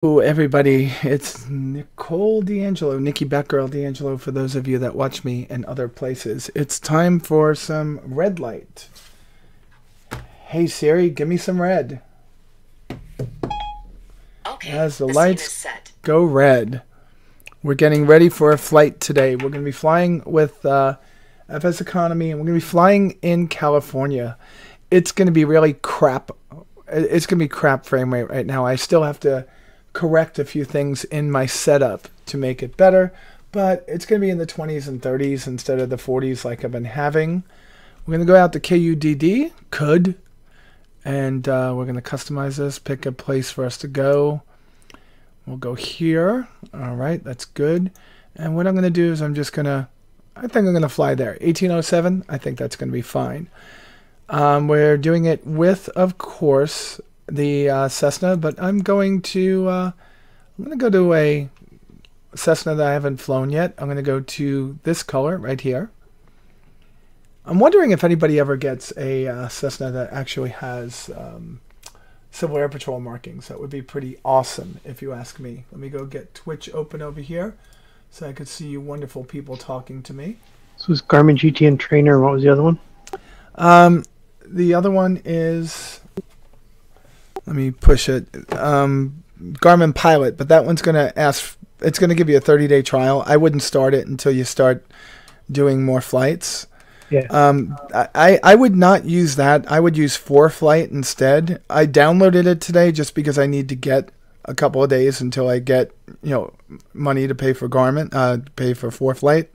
Everybody, it's Nicole D'Angelo, Nikki Batgirl D'Angelo, for those of you that watch me in other places. It's time for some red light. Hey Siri, give me some red. Okay, As the the lights scene is set. go red, we're getting ready for a flight today. We're going to be flying with FSEconomy, and we're going to be flying in California. It's going to be really crap. It's going to be crap frame rate right now. I still have to correct a few things in my setup to make it better, but it's going to be in the 20s and 30s instead of the 40s like I've been having. We're going to go out to KUUD, and we're going to customize this, pick a place for us to go. We'll go here. All right, that's good. And what I'm going to do is I think I'm going to fly there. 1807, I think that's going to be fine. We're doing it with, of course, the Cessna, but I'm going to go to a Cessna that I haven't flown yet. I'm going to go to this color right here. I'm wondering if anybody ever gets a Cessna that actually has Civil Air Patrol markings. That would be pretty awesome, if you ask me. Let me go get Twitch open over here so I could see you wonderful people talking to me. This was Garmin GTN Trainer. What was the other one? The other one is... Let me push it. Garmin Pilot, but that one's going to ask... It's going to give you a 30-day trial. I wouldn't start it until you start doing more flights. Yeah. I would not use that. I would use ForeFlight instead. I downloaded it today just because I need to get a couple of days until I get, money to pay for Garmin, pay for ForeFlight.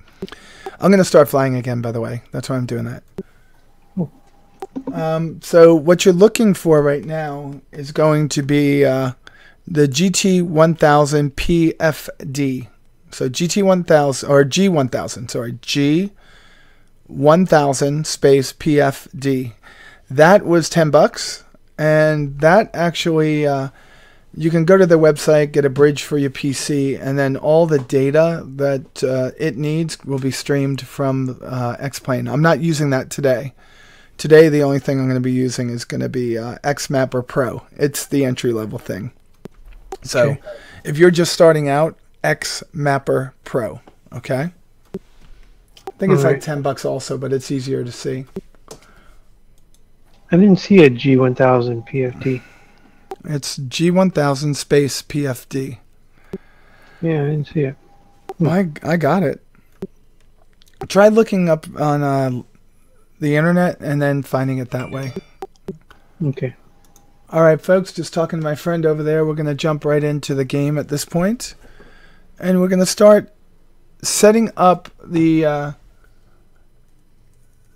I'm going to start flying again, by the way. That's why I'm doing that. So what you're looking for right now is going to be the GT1000 PFD. So GT1000 or G1000, sorry, G1000 space PFD. That was $10, and that actually you can go to the website, get a bridge for your PC, and then all the data that it needs will be streamed from X-Plane. I'm not using that today. Today, the only thing I'm going to be using is going to be XMapper Pro. It's the entry-level thing. So, Okay. If you're just starting out, XMapper Pro, okay? I think it's like $10 also, but it's easier to see. I didn't see a G1000 PFD. It's G1000 space PFD. Yeah, I didn't see it. I got it. Try looking up on the internet and then finding it that way. Okay. All right, folks, just talking to my friend over there. We're going to jump right into the game at this point, and we're going to start setting up the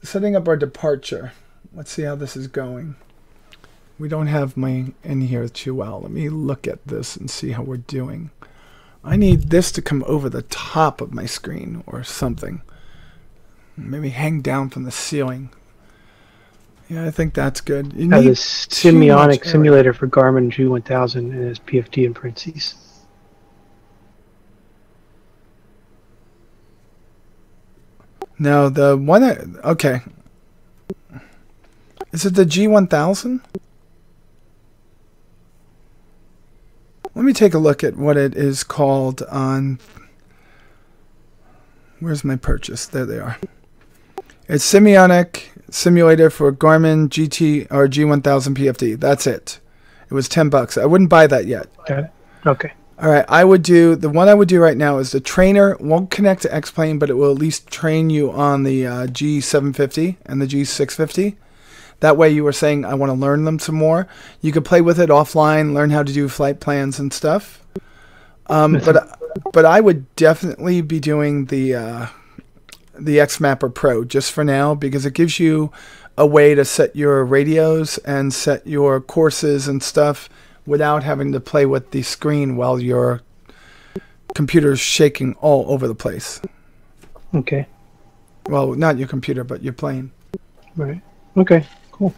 setting up our departure. Let's see how this is going. We don't have my in here too well. Let me look at this and see how we're doing. I need this to come over the top of my screen or something. Maybe hang down from the ceiling. Yeah, I think that's good. You Have need this too much Semiotic area. simulator for Garmin G1000 and it's PFD in parentheses. No, the one okay. Is it the G1000? Let me take a look at what it is called on... Where's my purchase? There they are. It's Semiotic Simulator for Garmin GT or G1000 PFD. That's it. It was $10. I wouldn't buy that yet. Got it? Okay. All right, the one I would do right now is the trainer won't connect to X-Plane, but it will at least train you on the G750 and the G650. That way you were saying, I want to learn them some more. You could play with it offline, learn how to do flight plans and stuff. But I would definitely be doing the XMapper Pro just for now, because it gives you a way to set your radios and set your courses and stuff without having to play with the screen while your computer's shaking all over the place. Okay. Well, not your computer, but your plane. Right. Okay. Cool.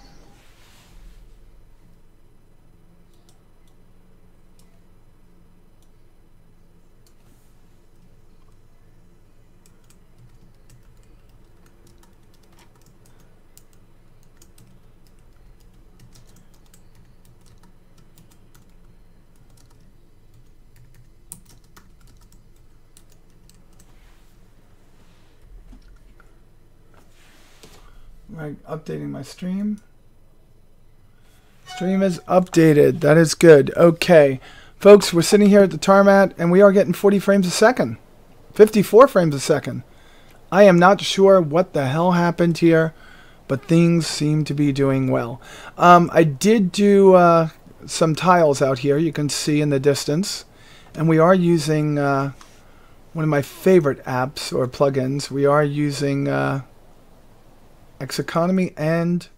Right, updating my stream. Stream is updated. That is good. Okay. Folks, we're sitting here at the tarmac, and we are getting 40 frames a second. 54 frames a second. I am not sure what the hell happened here, but things seem to be doing well. I did do some tiles out here, you can see in the distance. And we are using one of my favorite apps or plugins. We are using FSEconomy and,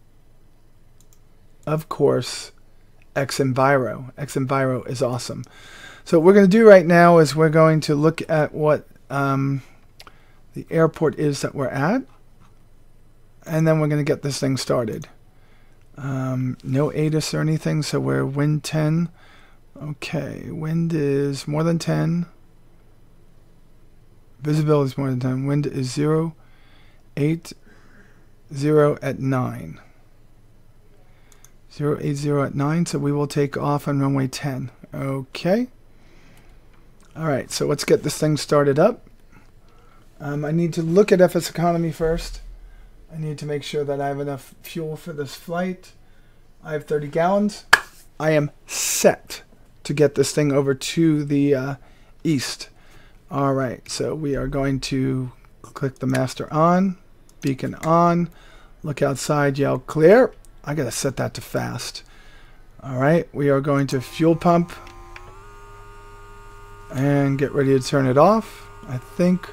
of course, XEnviro. XEnviro is awesome. So what we're going to do right now is we're going to look at what the airport is that we're at, and then we're going to get this thing started. No ATIS or anything, so we're wind 10. Okay, wind is more than 10. Visibility is more than 10. Wind is 0, 8, 0 at 9. 080 at 9, so we will take off on runway 10. Okay. Alright, so let's get this thing started up. I need to look at FSEconomy first. I need to make sure that I have enough fuel for this flight. I have 30 gallons. I am set to get this thing over to the east. Alright, so we are going to click the master on, beacon on, look outside, yell clear. I gotta set that to fast. Alright, we are going to fuel pump and get ready to turn it off. I think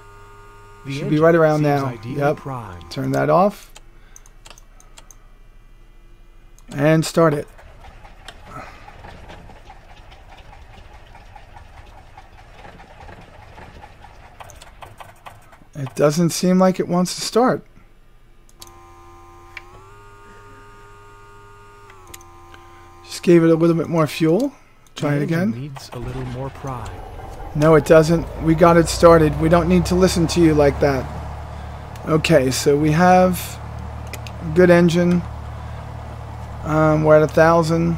we should be right around now. Yep, turn that off and start it. It doesn't seem like it wants to start. Just gave it a little bit more fuel. Try it again. Needs a little more pride. No, it doesn't. We got it started. We don't need to listen to you like that. Okay, so we have a good engine. We're at 1,000.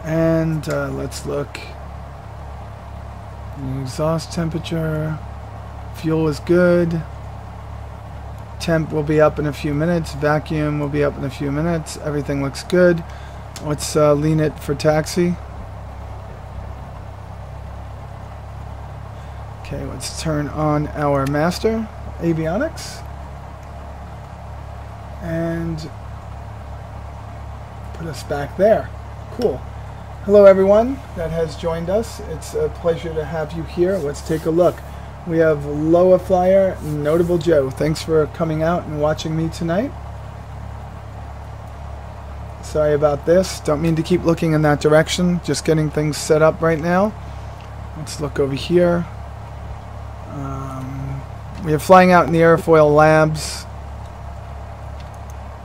And let's look. The exhaust temperature. Fuel is good. Temp will be up in a few minutes. Vacuum will be up in a few minutes. Everything looks good. Let's lean it for taxi. Okay, let's turn on our master avionics and put us back there. Cool. Hello everyone that has joined us. It's a pleasure to have you here. Let's take a look. We have Loa Flyer, Notable Joe. Thanks for coming out and watching me tonight. Sorry about this. Don't mean to keep looking in that direction. Just getting things set up right now. Let's look over here. We are flying out in the Airfoil Labs.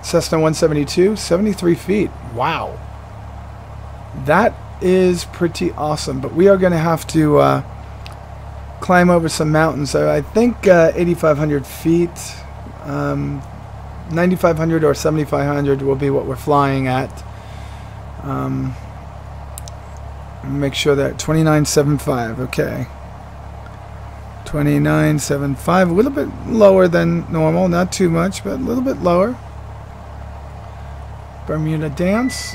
Cessna 172, 73 feet. Wow. That is pretty awesome. But we are going to have to climb over some mountains. I think 8,500 feet, 9,500 or 7,500 will be what we're flying at. Make sure that 2975, okay. 2975, a little bit lower than normal, not too much, but a little bit lower. Bermuda Dance.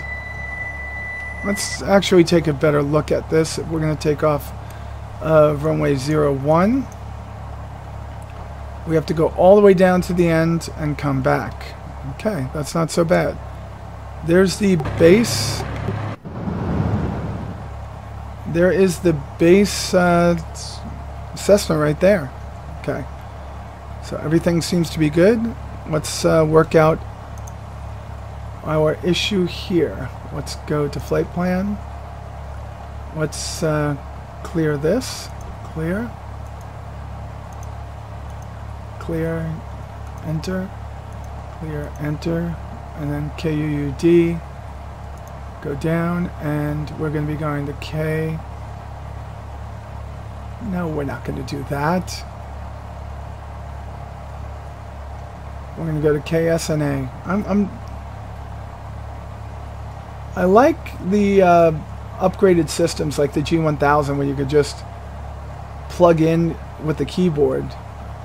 Let's actually take a better look at this. We're going to take off runway 01. We have to go all the way down to the end and come back. Okay, that's not so bad. There's the base. There is the base Cessna right there. Okay, so everything seems to be good. Let's work out our issue here. Let's go to flight plan. Let's clear this. Clear. Clear. Enter. Clear. Enter. And then KUUD. Go down, and we're going to be going to K. No, we're not going to do that. We're going to go to KSNA. I like the upgraded systems like the G1000 where you could just plug in with the keyboard.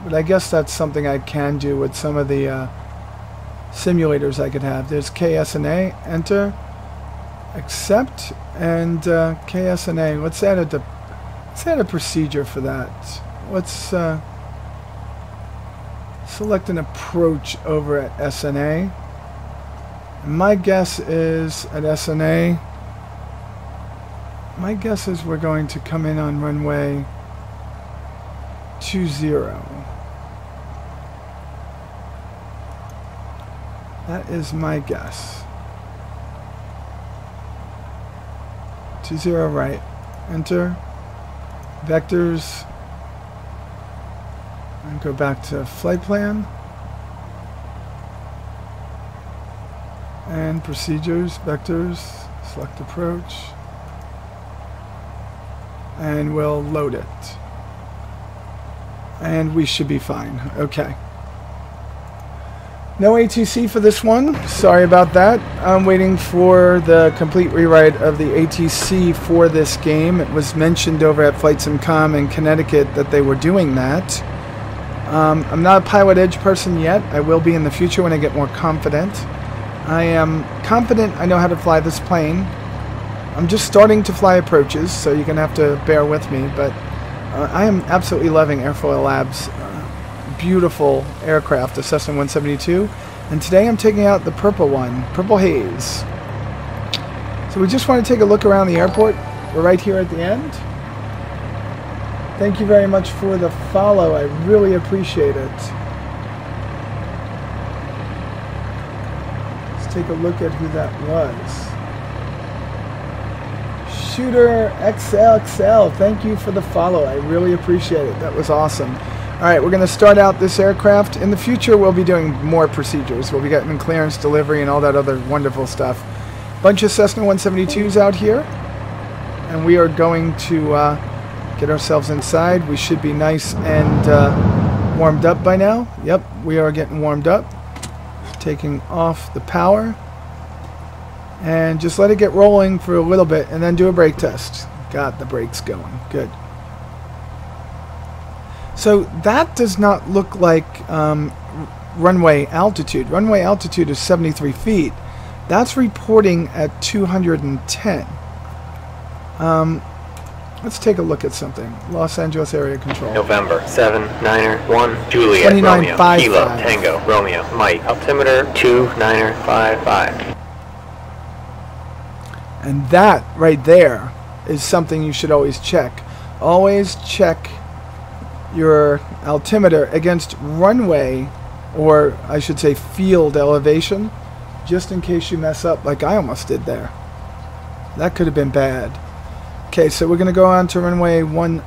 But I guess that's something I can do with some of the simulators I could have. There's KSNA, enter, accept, and KSNA. Let's add a procedure for that. Let's select an approach over at SNA. My guess is at SNA, my guess is we're going to come in on runway 20. That is my guess. 20 right. Enter. Vectors. And go back to flight plan. And procedures, vectors, select approach. And we'll load it. And we should be fine. Okay. No ATC for this one. Sorry about that. I'm waiting for the complete rewrite of the ATC for this game. It was mentioned over at Flight Simcom in Connecticut that they were doing that. I'm not a Pilot Edge person yet. I will be in the future when I get more confident. I am confident I know how to fly this plane. I'm just starting to fly approaches, so you're going to have to bear with me. But I am absolutely loving Airfoil Labs' beautiful aircraft, the Cessna 172. And today I'm taking out the purple one, Purple Haze. So we just want to take a look around the airport. We're right here at the end. Thank you very much for the follow. I really appreciate it. Let's take a look at who that was. Shooter XLXL, thank you for the follow. I really appreciate it. That was awesome. Alright, we're going to start out this aircraft. In the future, we'll be doing more procedures. We'll be getting clearance, delivery, and all that other wonderful stuff. Bunch of Cessna 172s out here. And we are going to get ourselves inside. We should be nice and warmed up by now. Yep, we are getting warmed up. Taking off the power. And just let it get rolling for a little bit and then do a brake test. Got the brakes going. Good. So that does not look like runway altitude. Runway altitude is 73 feet. That's reporting at 210. Let's take a look at something. Los Angeles Area Control. November 791 Juliet Romeo Kilo Tango Romeo Mike altimeter 2955. And that right there is something you should always check. Always check your altimeter against runway, or I should say field elevation, just in case you mess up like I almost did there. That could have been bad. Okay, so we're going to go on to runway 10.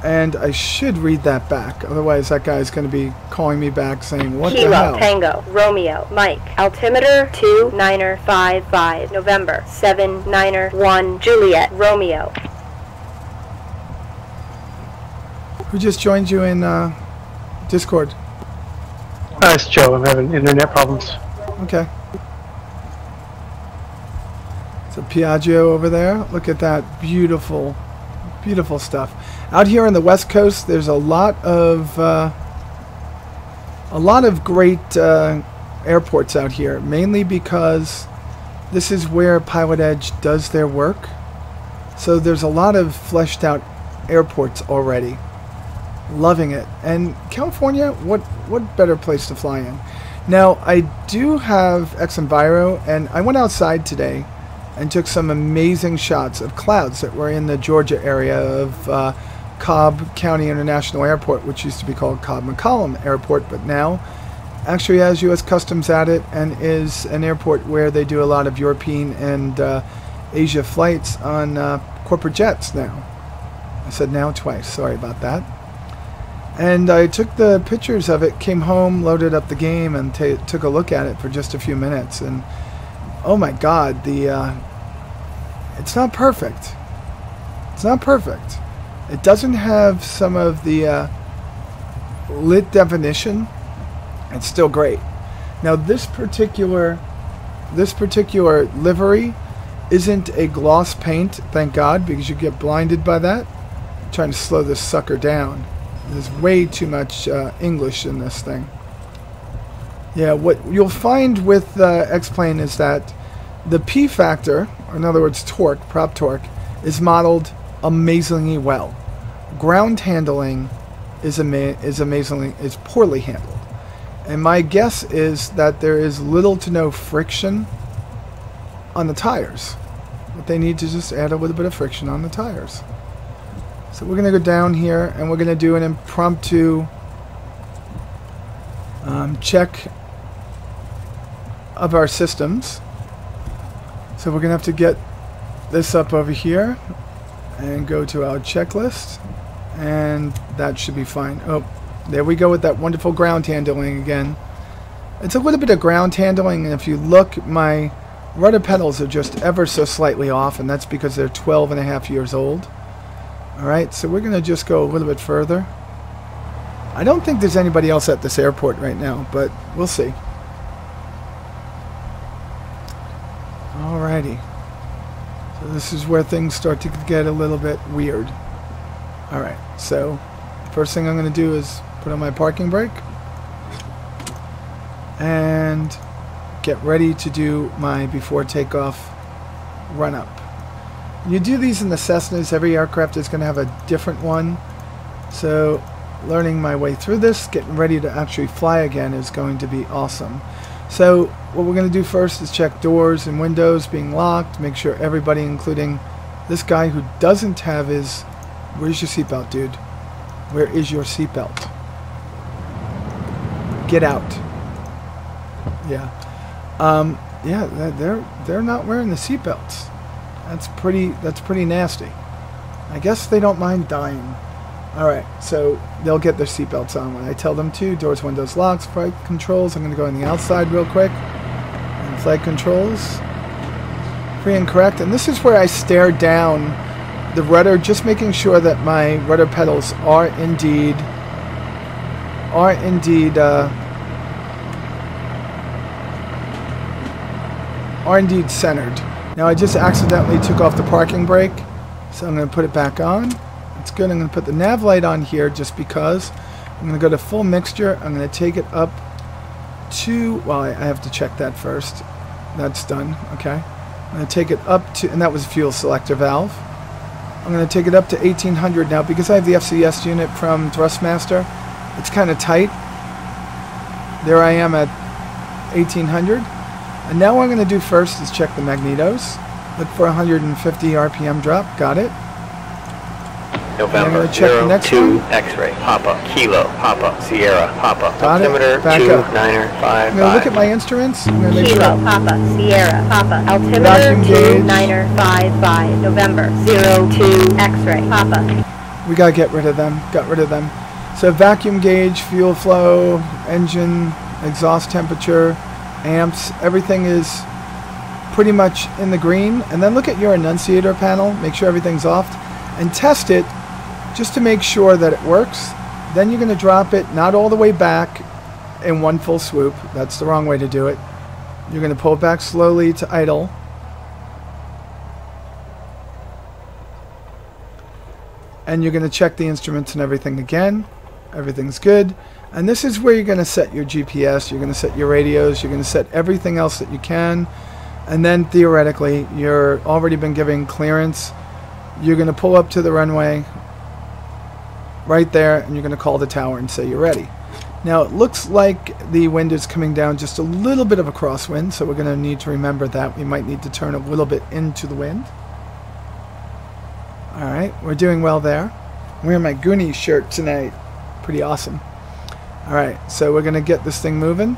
And I should read that back. Otherwise, that guy's going to be calling me back saying, what the hell? Kilo Tango Romeo Mike altimeter 2955 November 791 Juliet Romeo. Who just joined you in Discord? It's Joe. I'm having internet problems. Okay. So Piaggio over there. Look at that beautiful, beautiful stuff. Out here on the West Coast, there's a lot of great airports out here. Mainly because this is where Pilot Edge does their work. So there's a lot of fleshed out airports already. Loving it. And California, what better place to fly in? Now, I do have Exenviro, and I went outside today and took some amazing shots of clouds that were in the Georgia area of Cobb County International Airport, which used to be called Cobb-McCollum Airport, but now actually has U.S. Customs at it and is an airport where they do a lot of European and Asia flights on corporate jets now. I said now twice. Sorry about that. And I took the pictures of it, came home, loaded up the game, and took a look at it for just a few minutes. And oh my God, it's not perfect. It's not perfect. It doesn't have some of the lit definition. It's still great. Now this particular livery isn't a gloss paint, thank God, because you get blinded by that. trying to slow this sucker down. There's way too much English in this thing. Yeah, what you'll find with X-Plane is that the P factor, or in other words torque, prop torque, is modeled amazingly well. Ground handling is poorly handled. And my guess is that there is little to no friction on the tires. But they need to just add a little bit of friction on the tires. So we're going to go down here and we're going to do an impromptu check of our systems. So we're going to have to get this up over here and go to our checklist, and that should be fine. Oh, there we go with that wonderful ground handling again. It's a little bit of ground handling, and if you look, my rudder pedals are just ever so slightly off, and that's because they're 12.5 years old. Alright, so we're going to just go a little bit further. I don't think there's anybody else at this airport right now, but we'll see. Alrighty. So this is where things start to get a little bit weird. Alright, so first thing I'm going to do is put on my parking brake and get ready to do my before takeoff run up. You do these in the Cessnas. Every aircraft is going to have a different one. So learning my way through this, getting ready to actually fly again is going to be awesome. So what we're going to do first is check doors and windows being locked, make sure everybody, including this guy who doesn't have his... Where's your seatbelt, dude? Where is your seatbelt? Get out. Yeah. Yeah, they're not wearing the seatbelts. That's pretty nasty. I guess they don't mind dying. Alright, so they'll get their seatbelts on when I tell them to. Doors, windows, locks, flight controls. I'm going to go on the outside real quick. And flight controls. Free and correct. And this is where I stare down the rudder, just making sure that my rudder pedals are indeed centered. Now I just accidentally took off the parking brake, so I'm going to put it back on. It's good. I'm going to put the nav light on here just because. I'm going to go to full mixture. I'm going to take it up to, well, I have to check that first. That's done. Okay. I'm going to take it up to, and that was a fuel selector valve. I'm going to take it up to 1800 now because I have the FCS unit from Thrustmaster. It's kind of tight. There I am at 1800. And now what I'm going to do first is check the magnetos. Look for 150 RPM drop. Got it. November 02 X-ray Papa Kilo Papa Sierra Papa Got altimeter it. Back 2955. I'm going to look at my instruments. I'm going to make Kilo sure. Papa Sierra Papa altimeter Vacuum gauge. 2955 November 02 X-ray Papa. We got to get rid of them. Got rid of them. So vacuum gauge, fuel flow, engine, exhaust temperature, amps, everything is pretty much in the green. And then look at your annunciator panel. Make sure everything's off. And test it just to make sure that it works. Then you're going to drop it not all the way back in one full swoop. That's the wrong way to do it. You're going to pull it back slowly to idle. And you're going to check the instruments and everything again. Everything's good. And this is where you're going to set your GPS. You're going to set your radios. You're going to set everything else that you can. And then theoretically, you're already been given clearance. You're going to pull up to the runway right there, and you're going to call the tower and say you're ready. Now it looks like the wind is coming down just a little bit of a crosswind, so we're going to need to remember that. We might need to turn a little bit into the wind. Alright, we're doing well there. I'm wearing my Goonies shirt tonight. Pretty awesome. Alright, so we're going to get this thing moving.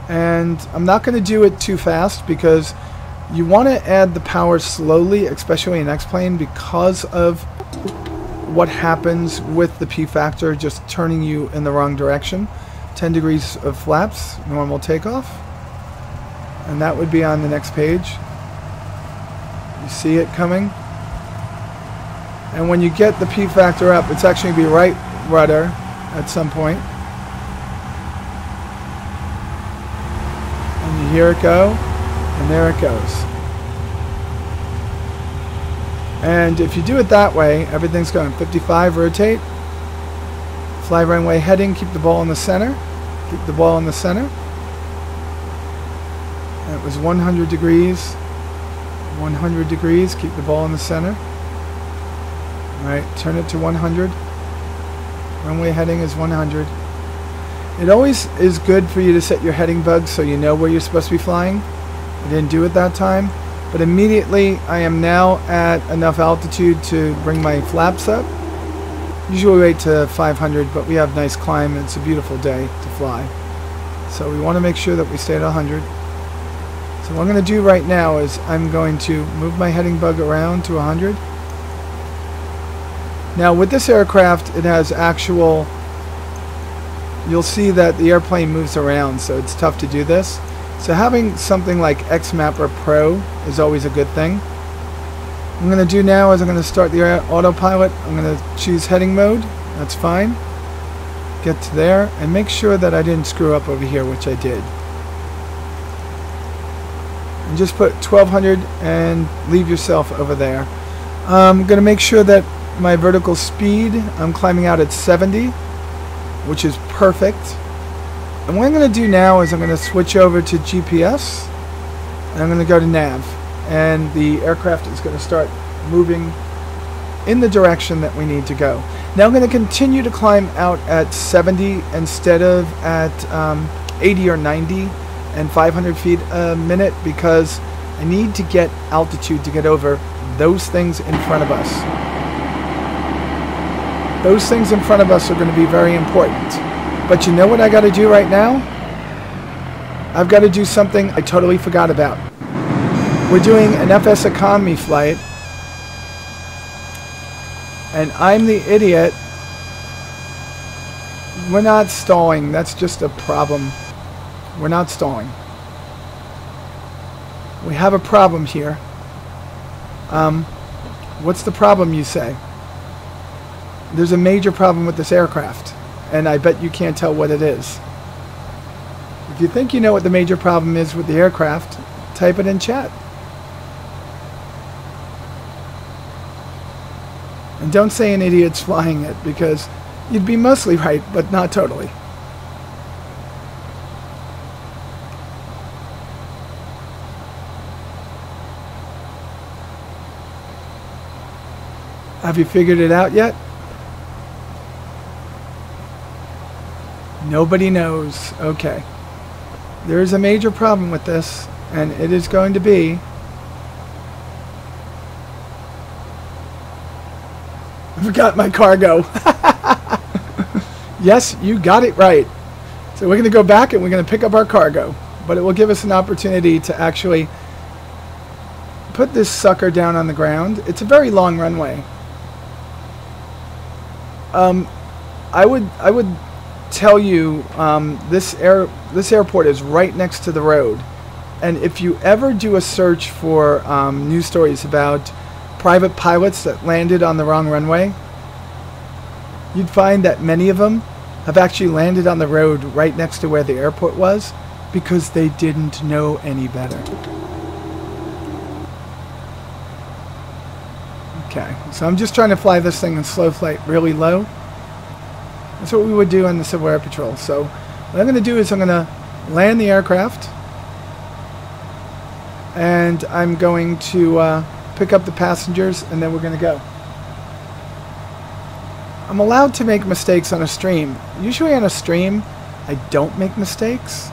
And I'm not going to do it too fast because you want to add the power slowly, especially in X-Plane, because of what happens with the P factor just turning you in the wrong direction. 10 degrees of flaps, normal takeoff. And that would be on the next page. You see it coming. And when you get the P factor up, it's actually going to be right rudder at some point. And you hear it go, and there it goes. And if you do it that way, everything's going 55, rotate. Fly runway heading, keep the ball in the center. Keep the ball in the center. And it was 100 degrees. 100 degrees, keep the ball in the center. Alright, turn it to 100. Runway heading is 100. It always is good for you to set your heading bugs so you know where you're supposed to be flying. I didn't do it that time. But immediately I am now at enough altitude to bring my flaps up. Usually wait to 500, but we have nice climb. It's a beautiful day to fly. So we want to make sure that we stay at 100. So what I'm going to do right now is I'm going to move my heading bug around to 100. Now with this aircraft, it has actual, you'll see that the airplane moves around, so it's tough to do this. So having something like XMapper Pro is always a good thing. What I'm going to do now is I'm going to start the autopilot. I'm going to choose heading mode. That's fine. Get to there and make sure that I didn't screw up over here, which I did. And just put 1200 and leave yourself over there. I'm going to make sure that my vertical speed, I'm climbing out at 70, which is perfect. And what I'm going to do now is I'm going to switch over to GPS, and I'm going to go to nav, and the aircraft is going to start moving in the direction that we need to go. Now I'm going to continue to climb out at 70 instead of at 80 or 90 and 500 feet a minute, because I need to get altitude to get over those things in front of us. Those things in front of us are going to be very important. But you know what I got to do right now? I've got to do something I totally forgot about. We're doing an FSEconomy flight, and I'm the idiot. We're not stalling. That's just a problem. We're not stalling. We have a problem here. What's the problem, you say? There's a major problem with this aircraft, and I bet you can't tell what it is. If you think you know what the major problem is with the aircraft, type it in chat. And don't say an idiot's flying it, because you'd be mostly right, but not totally. Have you figured it out yet? Nobody knows. Okay. There is a major problem with this, and it is going to be I forgot my cargo. Yes, you got it right. So we're going to go back and we're going to pick up our cargo, but it will give us an opportunity to actually put this sucker down on the ground. It's a very long runway. I would tell you this airport is right next to the road, and if you ever do a search for news stories about private pilots that landed on the wrong runway, you'd find that many of them have actually landed on the road right next to where the airport was because they didn't know any better. Okay, so I'm just trying to fly this thing in slow flight really low. That's what we would do on the Civil Air Patrol. So what I'm going to do is I'm going to land the aircraft, and I'm going to pick up the passengers, and then we're going to go. I'm allowed to make mistakes on a stream. Usually on a stream, I don't make mistakes,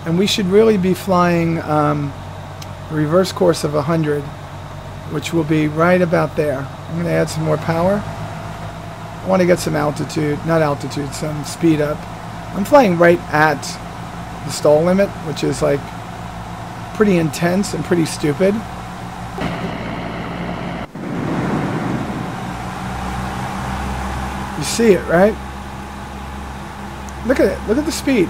and we should really be flying a reverse course of 100, which will be right about there. I'm going to add some more power. I want to get some altitude, not altitude, some speed up. I'm flying right at the stall limit, which is like pretty intense and pretty stupid. You see it, right? Look at it. Look at the speed.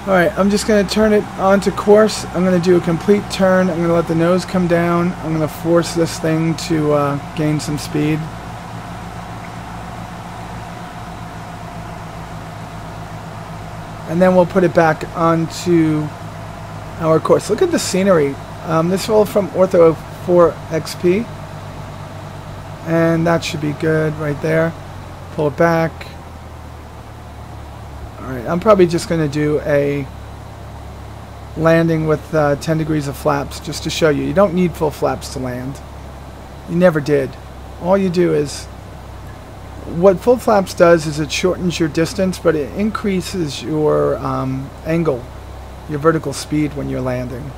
Alright, I'm just going to turn it onto course. I'm going to do a complete turn. I'm going to let the nose come down. I'm going to force this thing to gain some speed. and then we'll put it back onto our course. Look at the scenery. This is all from Ortho 4 XP, and that should be good right there. Pull it back. Alright, I'm probably just going to do a landing with 10 degrees of flaps just to show you. You don't need full flaps to land. You never did. All you do is, what full flaps does is it shortens your distance, but it increases your angle, your vertical speed when you're landing.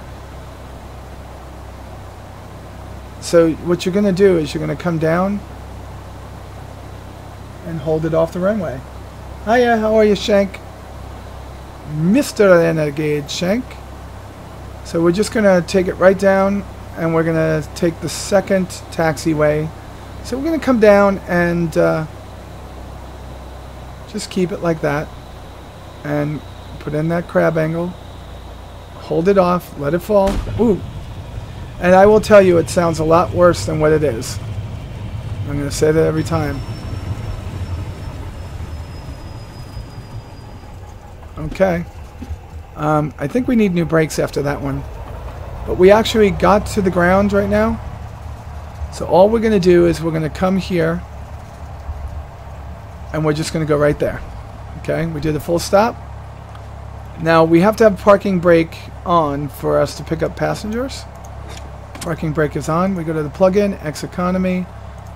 So what you're going to do is you're going to come down and hold it off the runway. Hiya, how are you, Shank? Mr. Renegade Shank. So we're just going to take it right down, and we're going to take the second taxiway. So we're going to come down and just keep it like that, and put in that crab angle. Hold it off, let it fall. Ooh. And I will tell you, it sounds a lot worse than what it is. I'm going to say that every time. Okay. I think we need new brakes after that one. But we actually got to the ground right now. So all we're going to do is we're going to come here, and we're just going to go right there. Okay, we did a full stop. Now we have to have parking brake on for us to pick up passengers. Parking brake is on. We go to the plug-in, FSEconomy,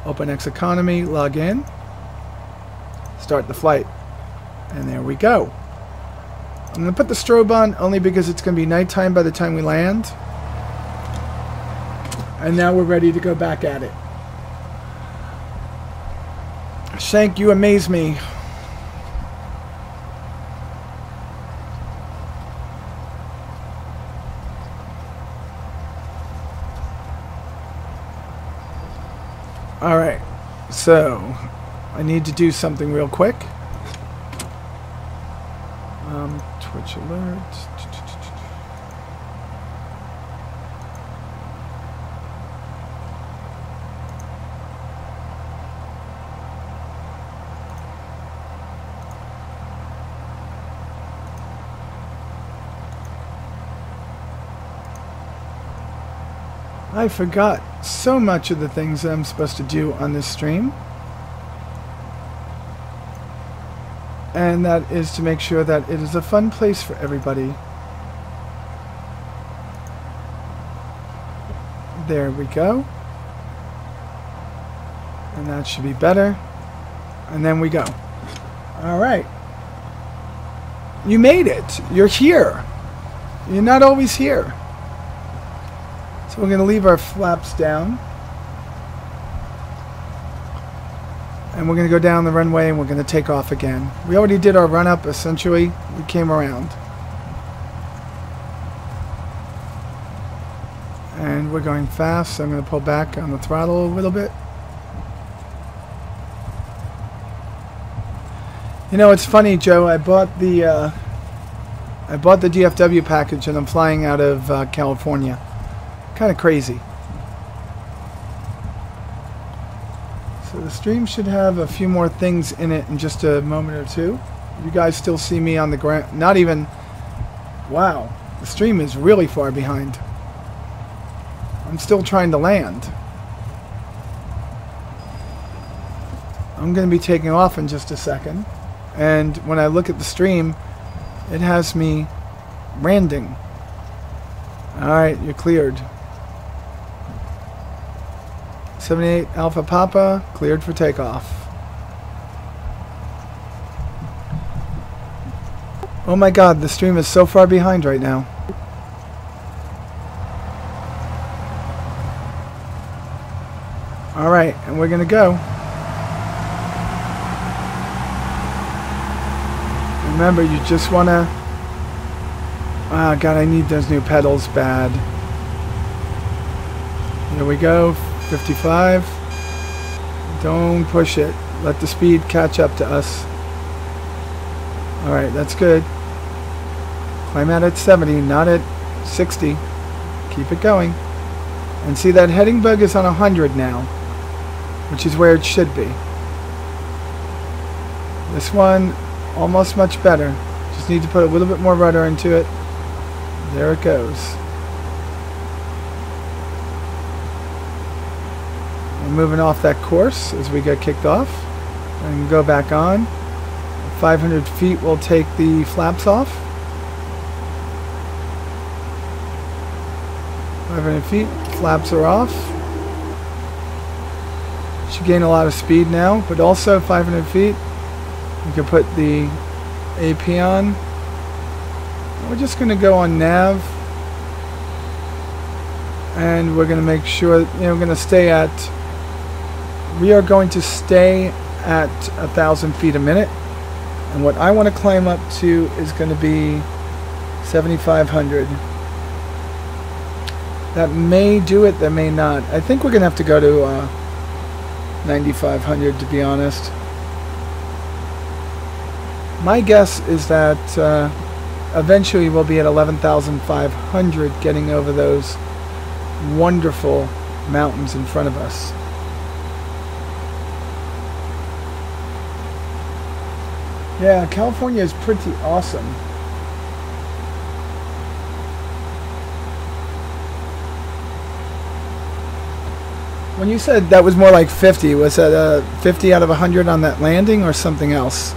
open FSEconomy, log in, start the flight, and there we go. I'm going to put the strobe on only because it's going to be nighttime by the time we land. And now we're ready to go back at it. Shank, you amaze me. Alright, so I need to do something real quick. Twitch alert. I forgot so much of the things that I'm supposed to do on this stream. And that is to make sure that it is a fun place for everybody. There we go. And that should be better. And then we go. Alright. You made it. You're here. You're not always here. So we're going to leave our flaps down. And we're going to go down the runway, and we're going to take off again. We already did our run-up, essentially. We came around. And we're going fast, so I'm going to pull back on the throttle a little bit. You know, it's funny, Joe. I bought the DFW package, and I'm flying out of California. Kind of crazy. So the stream should have a few more things in it in just a moment or two. You guys still see me on the ground. Not even... Wow. The stream is really far behind. I'm still trying to land. I'm going to be taking off in just a second. And when I look at the stream, it has me landing. Alright, you're cleared. 78 Alpha Papa, cleared for takeoff. Oh my god, the stream is so far behind right now. Alright, and we're gonna go. Remember, you just wanna... Ah, god, I need those new pedals bad. Here we go. 55. Don't push it. Let the speed catch up to us. Alright, that's good. Climb out at 70, not at 60. Keep it going. And see, that heading bug is on 100 now, which is where it should be. This one, almost much better. Just need to put a little bit more rudder into it. There it goes. We're moving off that course as we get kicked off. And go back on. 500 feet will take the flaps off. 500 feet, flaps are off. Should gain a lot of speed now, but also 500 feet. You can put the AP on. We're just going to go on nav. And we're going to make sure, we're going to stay at, we are going to stay at 1,000 feet a minute. And what I want to climb up to is going to be 7,500. That may do it, that may not. I think we're going to have to go to 9,500 to be honest. My guess is that eventually we'll be at 11,500 getting over those wonderful mountains in front of us. Yeah, California is pretty awesome. When you said that was more like 50, was that 50 out of 100 on that landing or something else?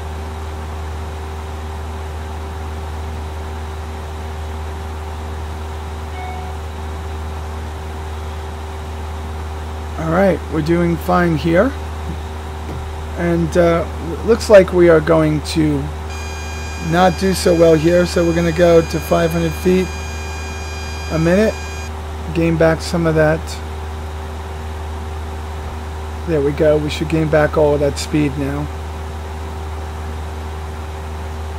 Alright, we're doing fine here. And looks like we are going to not do so well here, so we're going to go to 500 feet a minute, gain back some of that. There we go, we should gain back all of that speed now.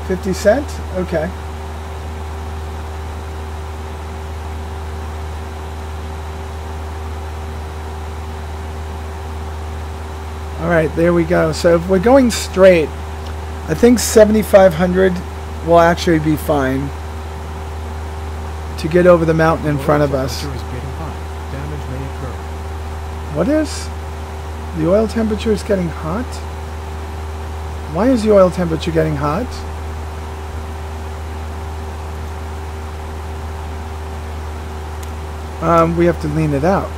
50 cents? Okay. Alright, there we go. So if we're going straight, I think 7,500 will actually be fine to get over the mountain in front of us. Damage may occur. What is? The oil temperature is getting hot? Why is the oil temperature getting hot? We have to lean it out.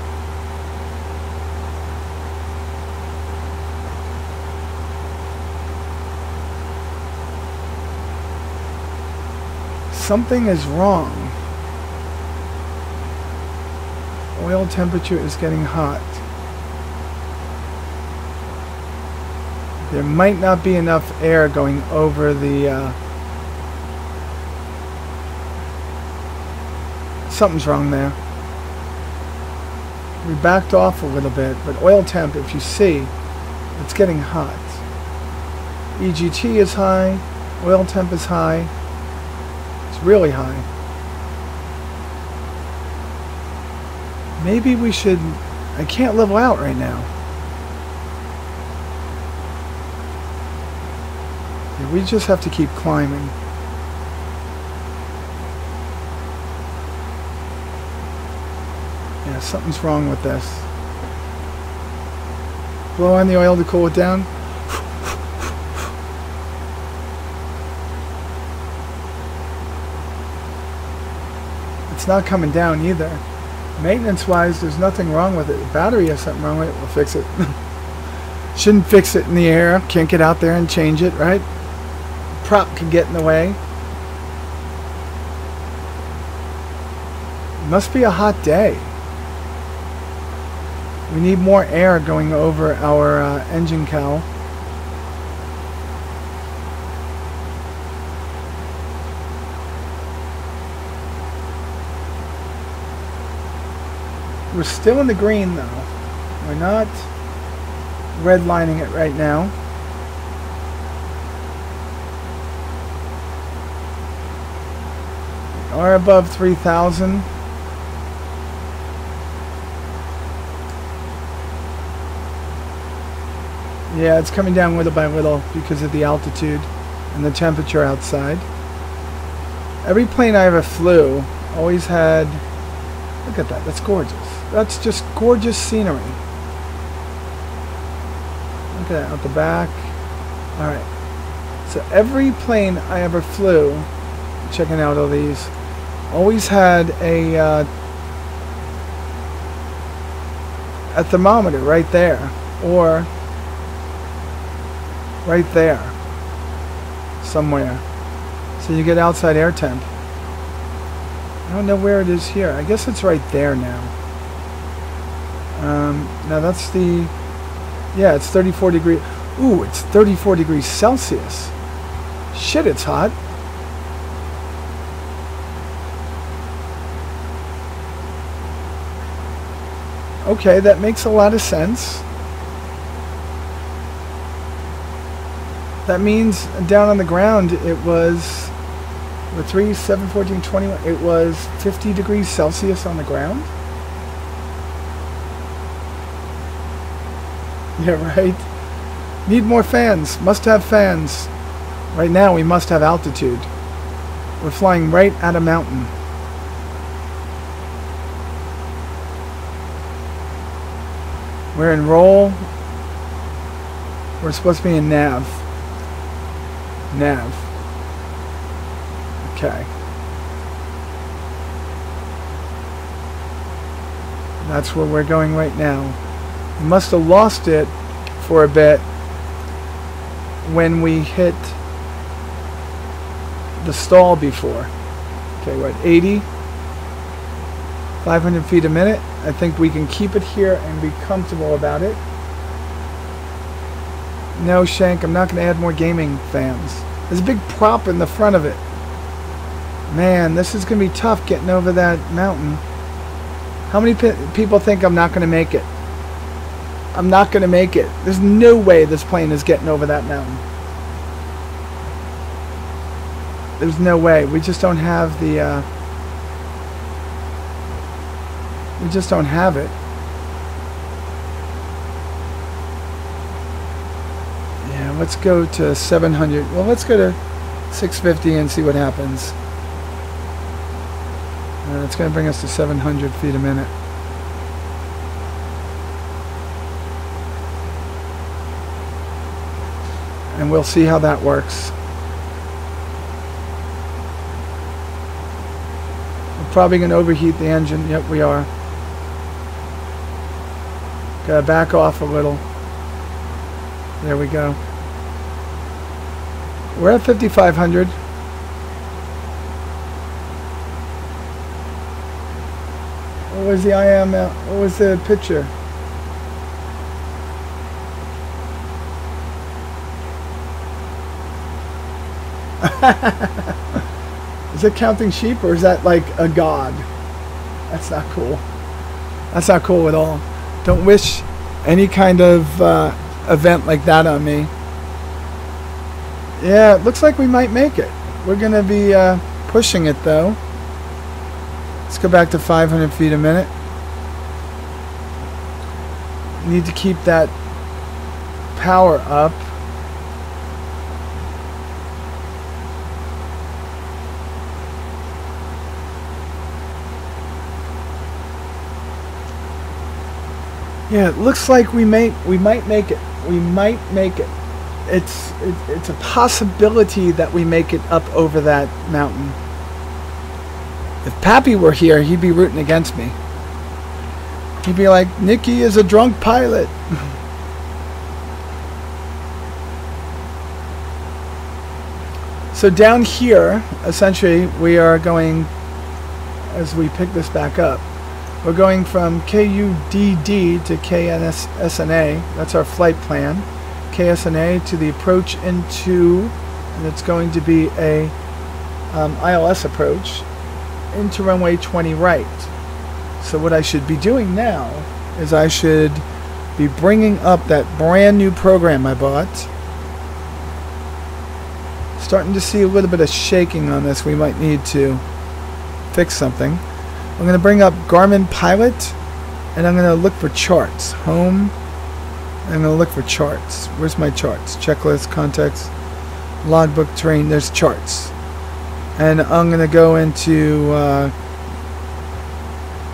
Something is wrong. Oil temperature is getting hot. There might not be enough air going over the something's wrong there. We backed off a little bit, but oil temp, if you see, it's getting hot. EGT is high, oil temp is high. It's really high. Maybe we should... I can't level out right now. Yeah, we just have to keep climbing. Yeah, something's wrong with this. Blow on the oil to cool it down. It's not coming down either. Maintenance wise, there's nothing wrong with it. The battery has something wrong with it, we'll fix it. Shouldn't fix it in the air. Can't get out there and change it, right? Prop can get in the way. It must be a hot day. We need more air going over our engine cowl. We're still in the green though. We're not redlining it right now. We are above 3,000. Yeah, it's coming down little by little because of the altitude and the temperature outside. Every plane I ever flew always had... Look at that, that's gorgeous. That's just gorgeous scenery. Look at that out the back. Alright. So every plane I ever flew, checking out all these, always had a thermometer right there, or right there, somewhere. So you get outside air temp. I don't know where it is here. I guess it's right there now. Now that's the, yeah, it's 34 degrees. Ooh, it's 34 degrees Celsius. Shit, it's hot. Okay, that makes a lot of sense. That means down on the ground it was, with 3, 7, 14, 21, it was 50 degrees Celsius on the ground? Yeah, right. Need more fans. Must have fans. Right now we must have altitude. We're flying right at a mountain. We're in roll. We're supposed to be in nav. Nav. Okay. That's where we're going right now. We must have lost it for a bit when we hit the stall before. Okay, what, 80? 500 feet a minute. I think we can keep it here and be comfortable about it. No, Shank, I'm not going to add more gaming fans. There's a big prop in the front of it. Man, this is going to be tough getting over that mountain. How many people think I'm not going to make it? I'm not going to make it. There's no way this plane is getting over that mountain. There's no way. We just don't have the... we just don't have it. Yeah, let's go to 700. Well, let's go to 650 and see what happens. It's going to bring us to 700 feet a minute. And we'll see how that works. We're probably going to overheat the engine. Yep, we are. Gotta back off a little. There we go. We're at 5,500. What was the IM? What was the picture? Is it counting sheep, or is that like a god? That's not cool. That's not cool at all. Don't wish any kind of event like that on me. Yeah, it looks like we might make it. We're going to be pushing it, though. Let's go back to 500 feet a minute. Need to keep that power up. Yeah, it looks like we might make it. We might make it. It's a possibility that we make it up over that mountain. If Pappy were here, he'd be rooting against me. He'd be like, Nikki is a drunk pilot. So down here, essentially, we are going, as we pick this back up, we're going from KUUD to KSNA. That's our flight plan. KSNA to the approach into, and it's going to be a ILS approach into runway 20 right. So what I should be doing now is I should be bringing up that brand new program I bought. Starting to see a little bit of shaking on this. We might need to fix something. I'm going to bring up Garmin Pilot, and I'm going to look for charts. Home. I'm going to look for charts. Where's my charts? Checklist, context, logbook, terrain. There's charts. And I'm going to go into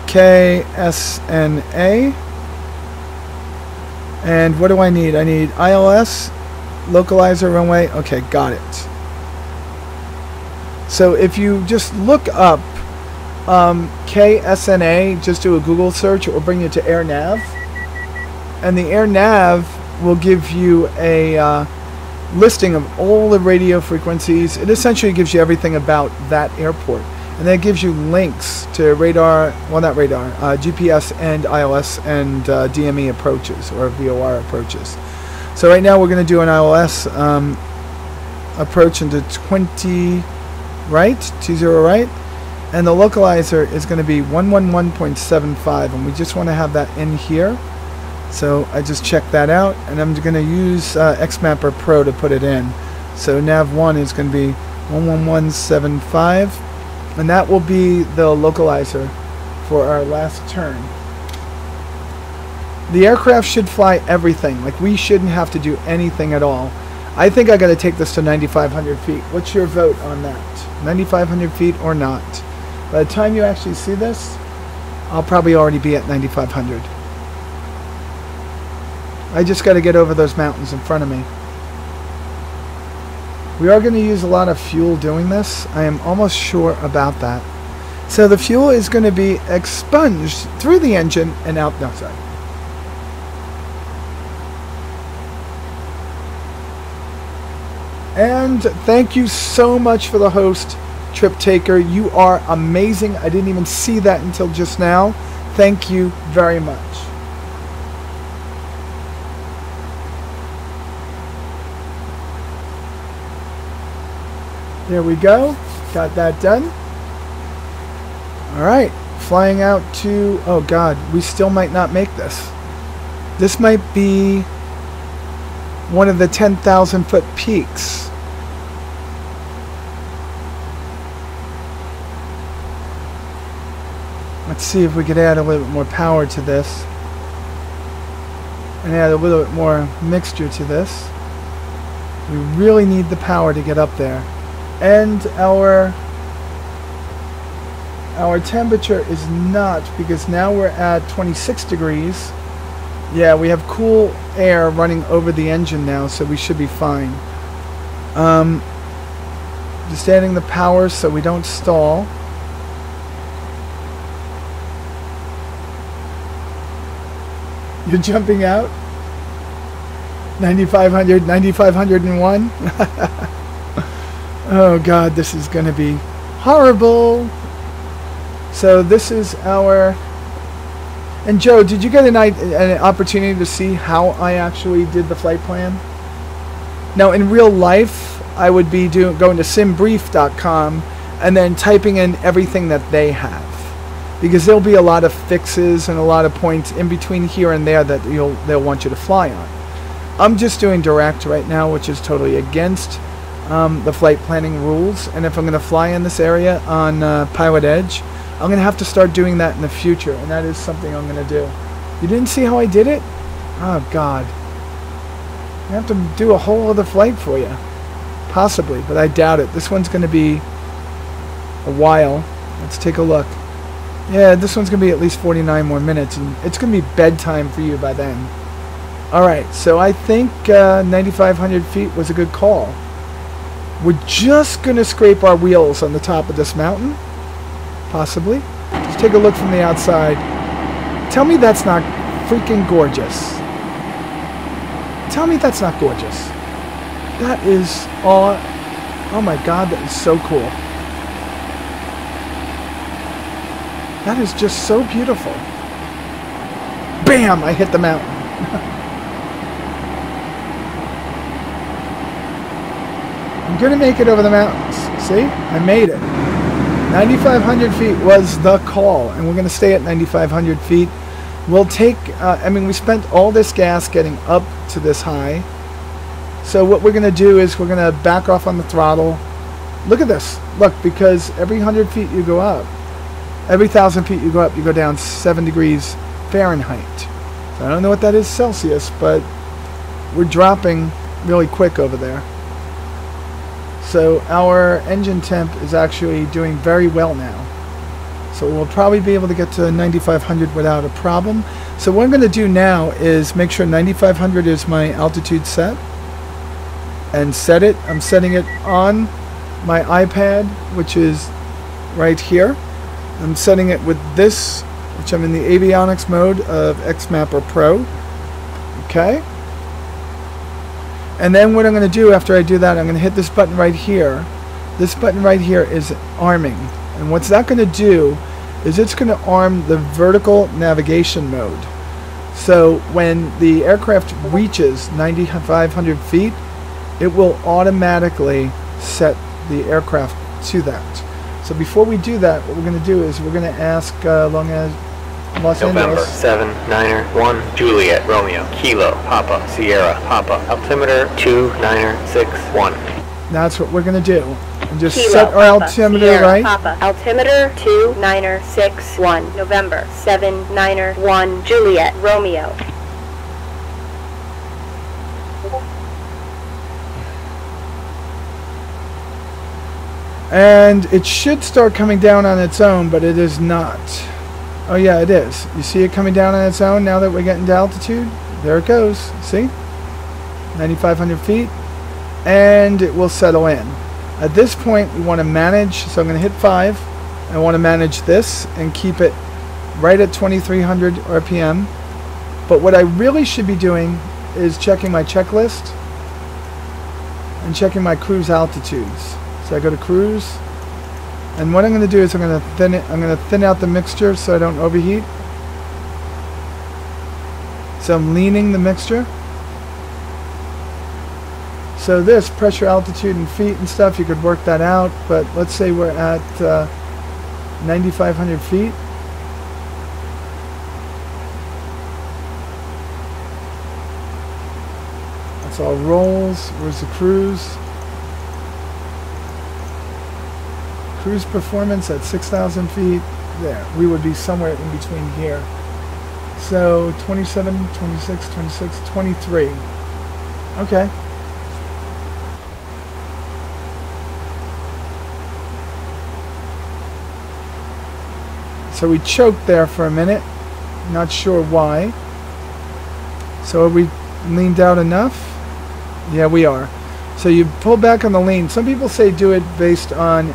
KSNA. And what do I need? I need ILS localizer runway. Okay, got it. So if you just look up KSNA, just do a Google search, it will bring you to AirNav. And the AirNav will give you a listing of all the radio frequencies. It essentially gives you everything about that airport. And then it gives you links to radar, well not radar, GPS and ILS and DME approaches, or VOR approaches. So right now we're going to do an ILS approach into 20 right, 20 right. And the localizer is going to be 111.75, and we just want to have that in here. So I just checked that out, and I'm going to use XMapper Pro to put it in. So nav 1 is going to be 111.75, and that will be the localizer for our last turn. The aircraft should fly everything. Like, we shouldn't have to do anything at all. I think I got to take this to 9,500 feet. What's your vote on that? 9,500 feet or not? By the time you actually see this, I'll probably already be at 9,500. I just got to get over those mountains in front of me. We are going to use a lot of fuel doing this. I am almost sure about that. So the fuel is going to be expunged through the engine and out the outside. And thank you so much for the host, Trip Taker. You are amazing. I didn't even see that until just now. Thank you very much. There we go. Got that done. Alright. Flying out to... Oh god. We still might not make this. This might be one of the 10,000 foot peaks. Let's see if we could add a little bit more power to this. And add a little bit more mixture to this. We really need the power to get up there. And our temperature is not, because now we're at 26 degrees. Yeah, we have cool air running over the engine now, so we should be fine. Just adding the power so we don't stall. You're jumping out? 9,500, 9,501? Oh god, this is going to be horrible. So this is our... And Joe, did you get an opportunity to see how I actually did the flight plan? Now in real life, I would be going to simbrief.com and then typing in everything that they have. Because there'll be a lot of fixes and a lot of points in between here and there that they'll want you to fly on. I'm just doing direct right now, which is totally against the flight planning rules. And if I'm going to fly in this area on Pilot Edge, I'm going to have to start doing that in the future, and that is something I'm going to do. You didn't see how I did it? Oh, God. I have to do a whole other flight for you. Possibly, but I doubt it. This one's going to be a while. Let's take a look. Yeah, this one's going to be at least 49 more minutes, and it's going to be bedtime for you by then. Alright, so I think 9,500 feet was a good call. We're just going to scrape our wheels on the top of this mountain. Possibly. Just take a look from the outside. Tell me that's not freaking gorgeous. Tell me that's not gorgeous. That is all... Oh my god, that is so cool. That is just so beautiful. Bam! I hit the mountain. I'm going to make it over the mountains. See? I made it. 9,500 feet was the call, and we're going to stay at 9,500 feet. We'll take, I mean, we spent all this gas getting up to this high. So what we're going to do is we're going to back off on the throttle. Look at this. Look, because every 100 feet you go up, every 1,000 feet you go up, you go down 7 degrees Fahrenheit. So I don't know what that is Celsius, but we're dropping really quick over there. So our engine temp is actually doing very well now. So we'll probably be able to get to 9,500 without a problem. So what I'm going to do now is make sure 9,500 is my altitude set. and set it. I'm setting it on my iPad, which is right here. I'm setting it with this, which I'm in the avionics mode of XMapper Pro. Okay. And then what I'm going to do after I do that, I'm going to hit this button right here. This button right here is arming. And what's that going to do is it's going to arm the vertical navigation mode. So when the aircraft reaches 9,500 feet, it will automatically set the aircraft to that. So before we do that, what we're going to do is we're going to ask Los November Angeles. 791 Juliet Romeo Kilo Papa Sierra Papa altimeter 29661. That's what we're going to do. And just Kilo, set our Papa, altimeter Sierra, right. Papa, altimeter 29661, November 791 Juliet Romeo. And it should start coming down on its own, but it is not. Oh yeah, it is. You see it coming down on its own now that we're getting to altitude? There it goes. See? 9,500 feet. And it will settle in. At this point, we want to manage, so I'm going to hit 5. I want to manage this and keep it right at 2,300 RPM. But what I really should be doing is checking my checklist and checking my cruise altitudes. So I go to cruise, and what I'm going to do is I'm going to thin out the mixture so I don't overheat. So I'm leaning the mixture. So this pressure, altitude, and feet and stuff, you could work that out. But let's say we're at 9,500 feet. That's all rolls. Where's the cruise? Cruise performance at 6,000 feet. There. We would be somewhere in between here. So 27, 26, 26, 23. Okay. So we choked there for a minute. Not sure why. So are we leaned out enough? Yeah, we are. So you pull back on the lean. Some people say do it based on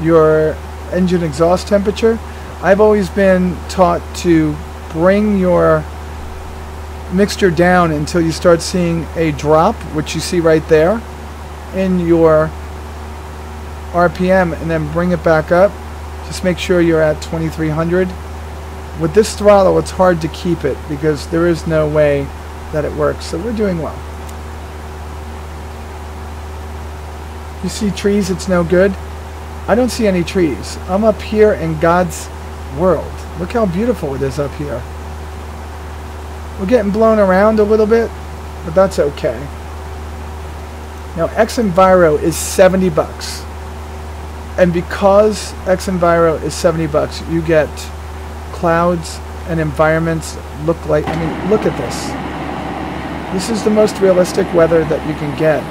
your engine exhaust temperature. I've always been taught to bring your mixture down until you start seeing a drop, which you see right there in your RPM, and then bring it back up. Just make sure you're at 2,300. With this throttle, it's hard to keep it because there is no way that it works. So we're doing well. You see trees, it's no good. I don't see any trees. I'm up here in God's world. Look how beautiful it is up here. We're getting blown around a little bit, but that's okay. Now X-Enviro is 70 bucks. And because X-Enviro is 70 bucks, you get clouds and environments look like, I mean, look at this. This is the most realistic weather that you can get.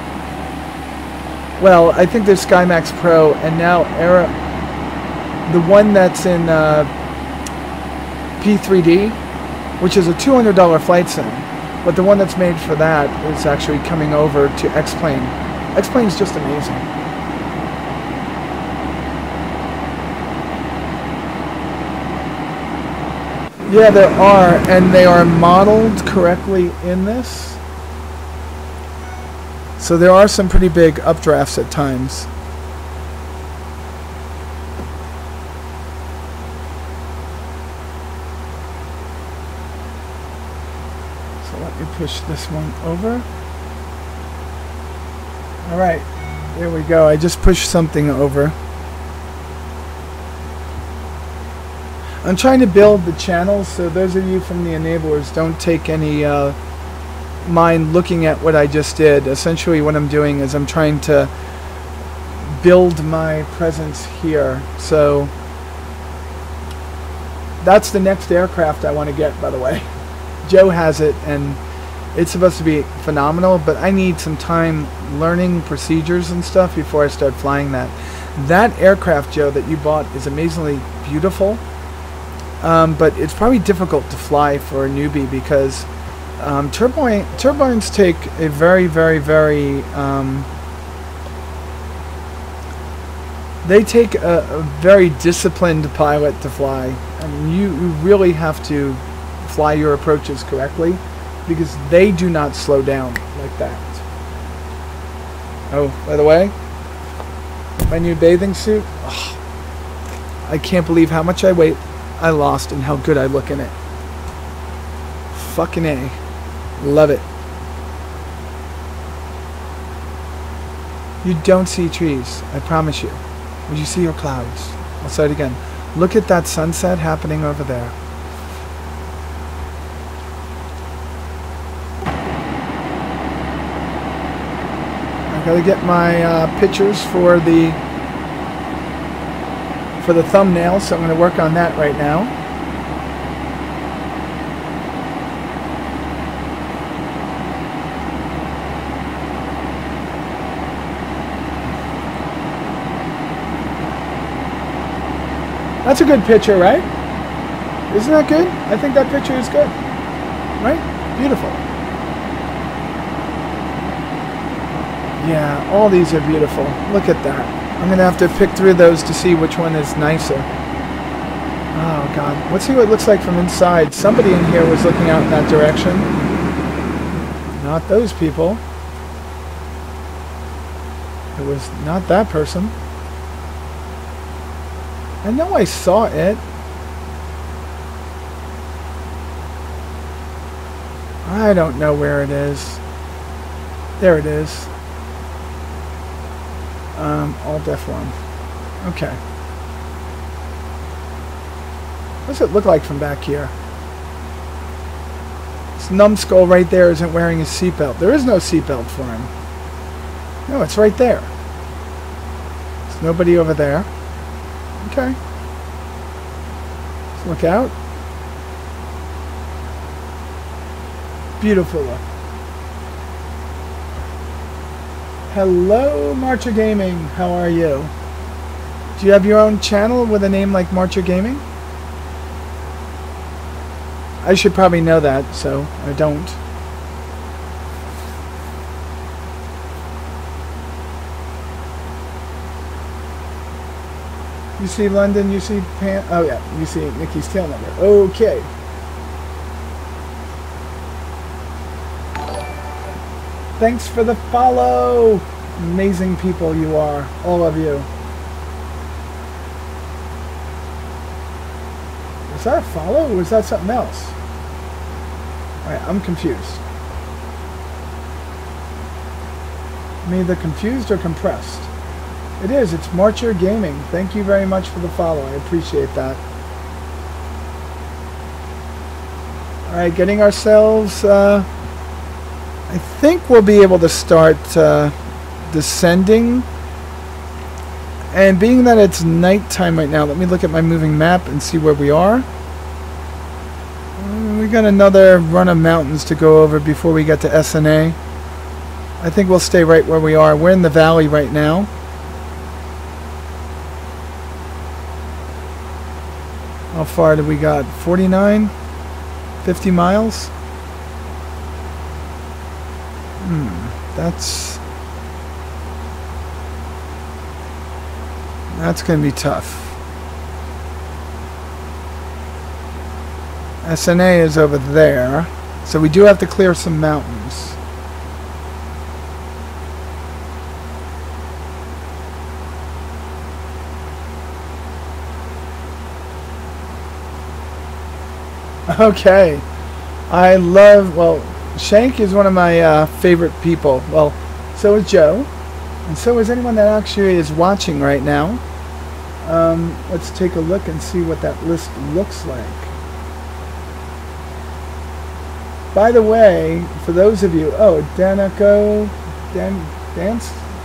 Well, I think there's SkyMax Pro, and now the one that's in P3D, which is a $200 flight sim, but the one that's made for that is actually coming over to X-Plane. X-Plane is just amazing. Yeah, there are, and they are modeled correctly in this. So there are some pretty big updrafts at times. So let me push this one over. Alright, there we go. I just pushed something over. I'm trying to build the channels, so those of you from the enablers, don't take any mind looking at what I just did. Essentially what I'm doing is I'm trying to build my presence here. So that's the next aircraft I want to get, by the way. Joe has it and it's supposed to be phenomenal, but I need some time learning procedures and stuff before I start flying that. That aircraft, Joe, that you bought is amazingly beautiful, but it's probably difficult to fly for a newbie because Turbines take a very, very, very they take a very disciplined pilot to fly. I mean, you really have to fly your approaches correctly because they do not slow down like that. Oh, by the way, my new bathing suit. Oh, I can't believe how much weight I lost and how good I look in it. Fucking A. Love it. You don't see trees, I promise you. But you see your clouds. I'll say it again. Look at that sunset happening over there. I gotta get my pictures for the thumbnail, so I'm gonna work on that right now. That's a good picture, right? Isn't that good? I think that picture is good. Right? Beautiful. Yeah, all these are beautiful. Look at that. I'm going to have to pick through those to see which one is nicer. Oh, God. Let's see what it looks like from inside. Somebody in here was looking out in that direction. Not those people. It was not that person. I know I saw it. I don't know where it is. There it is. All def 1. Okay. What does it look like from back here? This numbskull right there isn't wearing his seatbelt. There is no seatbelt for him. No, it's right there. There's nobody over there. Okay. Let's look out. Beautiful look. Hello, Marcher Gaming. How are you? Do you have your own channel with a name like Marcher Gaming? I should probably know that, so I don't. You see London, you see Pan... Oh, yeah, you see Nikki's tail number. Okay. Thanks for the follow! Amazing people you are, all of you. Was that a follow, or was that something else? Alright, I'm confused. I'm either confused or compressed. It is. It's Marcher Gaming. Thank you very much for the follow. I appreciate that. Alright, getting ourselves... I think we'll be able to start descending. And being that it's nighttime right now, let me look at my moving map and see where we are. We got another run of mountains to go over before we get to SNA. I think we'll stay right where we are. We're in the valley right now. How far do we got? 49? 50 miles? That's going to be tough. SNA is over there, so we do have to clear some mountains. Okay. I love, well, Shank is one of my favorite people. Well, so is Joe. And so is anyone that actually is watching right now. Let's take a look and see what that list looks like. By the way, for those of you, oh, Dance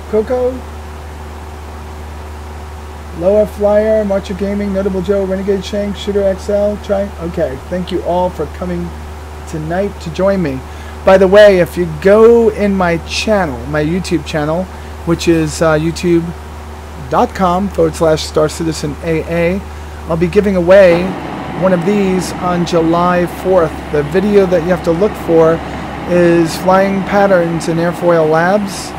Coco, Loa Flyer, Marcher Gaming, Notable Joe, Renegade Shank, Shooter XL, okay, thank you all for coming tonight to join me. By the way, if you go in my channel, my YouTube channel, which is youtube.com/StarCitizenAA, I'll be giving away one of these on July 4th. The video that you have to look for is Flying Patterns in Airfoil Labs,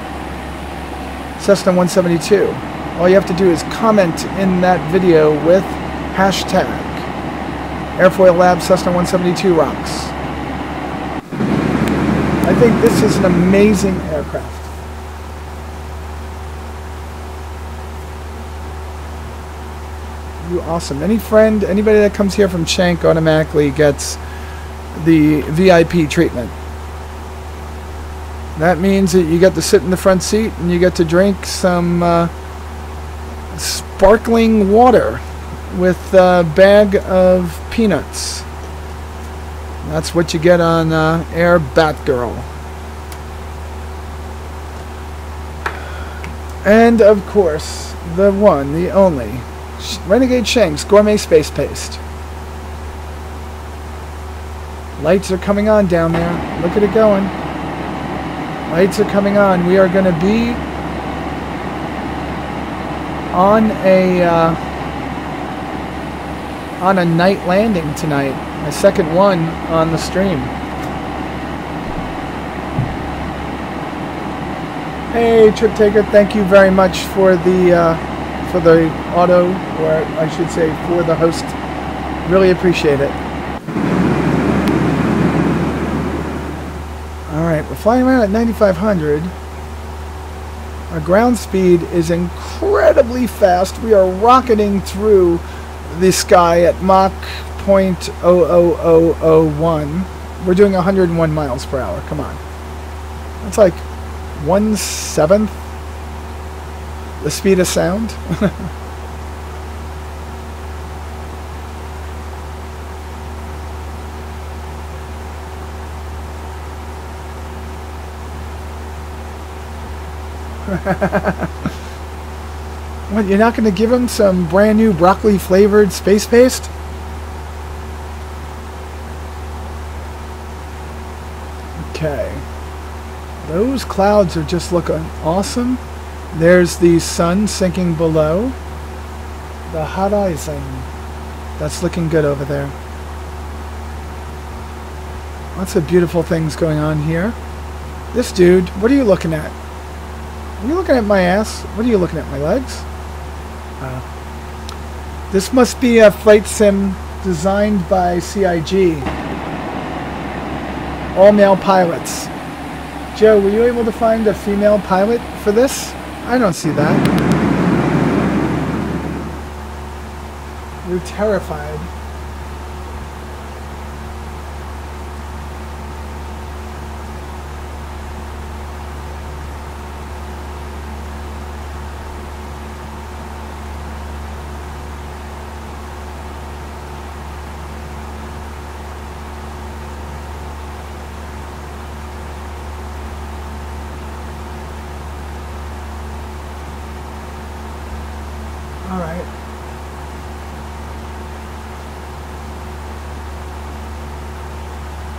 Cessna 172. All you have to do is comment in that video with hashtag Airfoil Labs Cessna 172 rocks. I think this is an amazing aircraft. Awesome. Anybody that comes here from Schenck automatically gets the VIP treatment. That means that you get to sit in the front seat and you get to drink some sparkling water with a bag of peanuts. That's what you get on Air Batgirl. And of course, the one, the only, Renegade Schenck's Gourmet Space Paste. Lights are coming on down there. Look at it going. Lights are coming on. We are going to be on a night landing tonight. My second one on the stream. Hey, Trip Taker, thank you very much for the auto, or I should say for the host. Really appreciate it. Alright, we're flying around at 9,500. Our ground speed is incredibly fast. We are rocketing through the sky at Mach 0.00001. We're doing 101 miles per hour. Come on. That's like 1/7 the speed of sound. What, you're not going to give him some brand new broccoli flavored space paste? Okay. Those clouds are just looking awesome. There's the sun sinking below. The horizon. That's looking good over there. Lots of beautiful things going on here. This dude, what are you looking at? Are you looking at my ass? What are you looking at, my legs? This must be a flight sim designed by CIG. All male pilots. Joe, were you able to find a female pilot for this? I don't see that. You're terrified.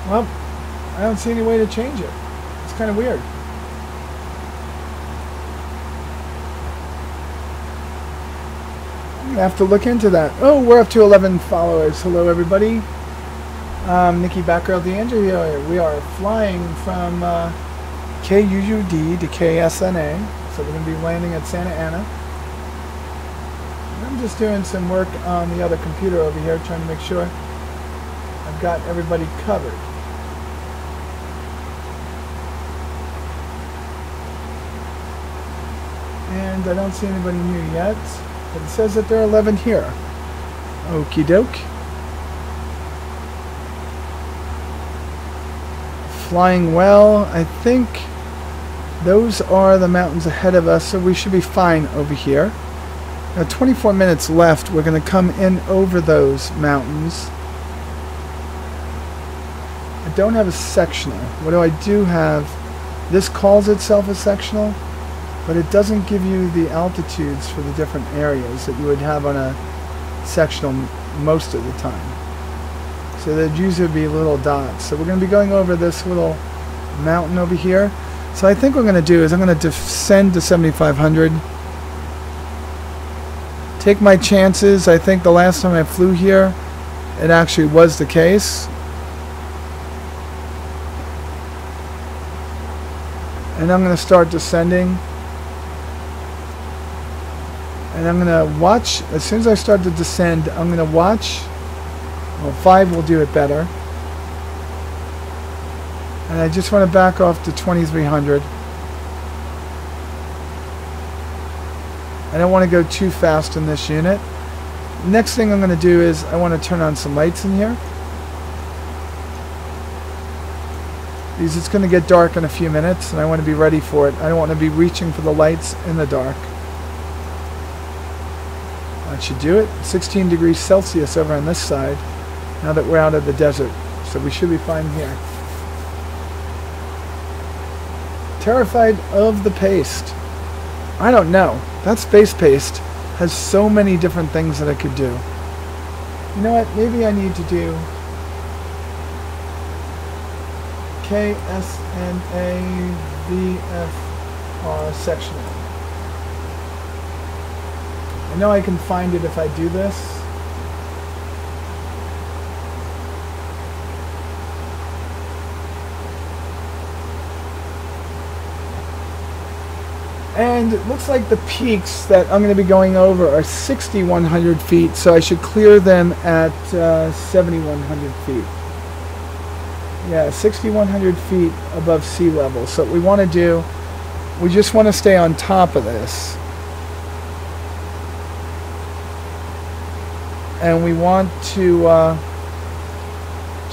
Well, I don't see any way to change it. It's kind of weird. I'm going to have to look into that. Oh, we're up to 11 followers. Hello, everybody. Nikki Batgirl D'Angelo. We are flying from KUUD to KSNA. So we're going to be landing at Santa Ana. I'm just doing some work on the other computer over here, trying to make sure I've got everybody covered. And I don't see anybody new yet, but it says that there are 11 here. Okie doke. Flying well. I think those are the mountains ahead of us, so we should be fine over here. Now 24 minutes left. We're going to come in over those mountains. I don't have a sectional. What do have? This calls itself a sectional, but it doesn't give you the altitudes for the different areas that you would have on a sectional most of the time. So there'd usually be little dots. So we're going to be going over this little mountain over here. So I think what I'm going to do is I'm going to descend to 7,500. Take my chances. I think the last time I flew here, it actually was the case. And I'm going to start descending. And I'm going to watch, as soon as I start to descend, I'm going to watch. Well, 5 will do it better. And I just want to back off to 2300. I don't want to go too fast in this unit. Next thing I'm going to do is I want to turn on some lights in here. Because it's going to get dark in a few minutes and I want to be ready for it. I don't want to be reaching for the lights in the dark. That should do it. 16 degrees Celsius over on this side now that we're out of the desert. So we should be fine here. Terrified of the paste. I don't know. That space paste has so many different things that I could do. You know what? Maybe I need to do KSNA VFR sectional. I know I can find it if I do this. And it looks like the peaks that I'm going to be going over are 6,100 feet, so I should clear them at 7,100 feet. Yeah, 6,100 feet above sea level. So what we want to do, we just want to stay on top of this. And we want to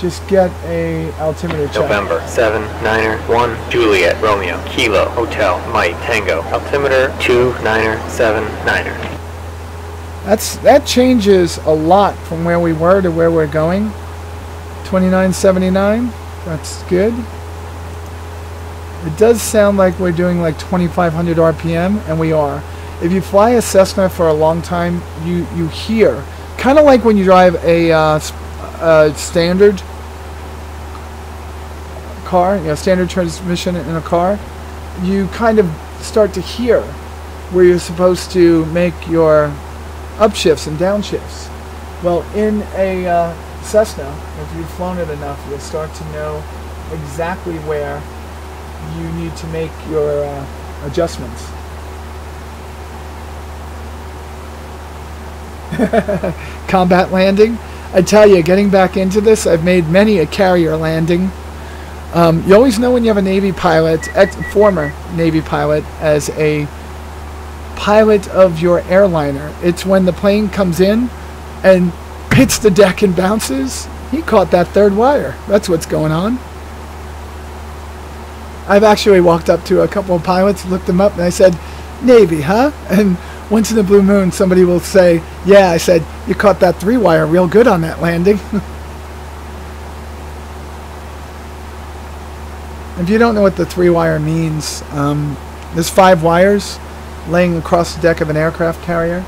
just get a altimeter check. November 791 Juliet Romeo Kilo Hotel Mike Tango altimeter 2979er. That changes a lot from where we were to where we're going. 2979. That's good. It does sound like we're doing like 2,500 RPM, and we are. If you fly a Cessna for a long time, you hear, kind of like when you drive a standard car, standard transmission in a car, you kind of start to hear where you're supposed to make your upshifts and downshifts. Well, in a Cessna, if you've flown it enough, you'll start to know exactly where you need to make your adjustments. Combat landing. I tell you, getting back into this, I've made many a carrier landing. You always know when you have a Navy pilot, former Navy pilot, as a pilot of your airliner. It's when the plane comes in and hits the deck and bounces. He caught that third wire. That's what's going on. I've actually walked up to a couple of pilots, looked them up, and I said, Navy, huh? And once in a blue moon, somebody will say, yeah, I said, you caught that 3-wire real good on that landing. If you don't know what the 3-wire means, there's 5 wires laying across the deck of an aircraft carrier.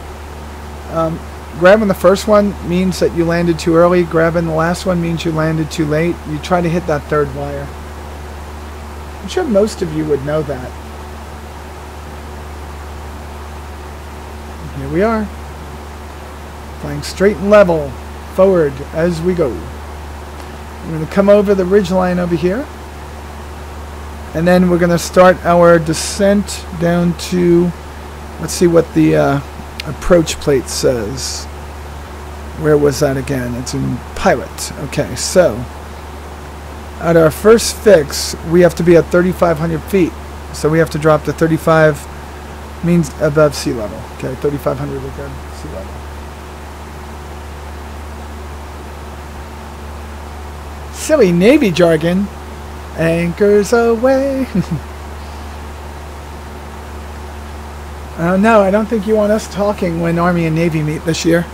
Grabbing the first one means that you landed too early. Grabbing the last one means you landed too late. You try to hit that 3rd wire. I'm sure most of you would know that. Here we are, flying straight and level forward as we go. We're going to come over the ridgeline over here, and then we're going to start our descent down to, let's see what the approach plate says. Where was that again? It's in pilot. Okay, so at our first fix, we have to be at 3,500 feet. So we have to drop to 35, means above sea level. Okay, 3,500 above sea level. Silly Navy jargon. Anchors away. No, I don't think you want us talking when Army and Navy meet this year.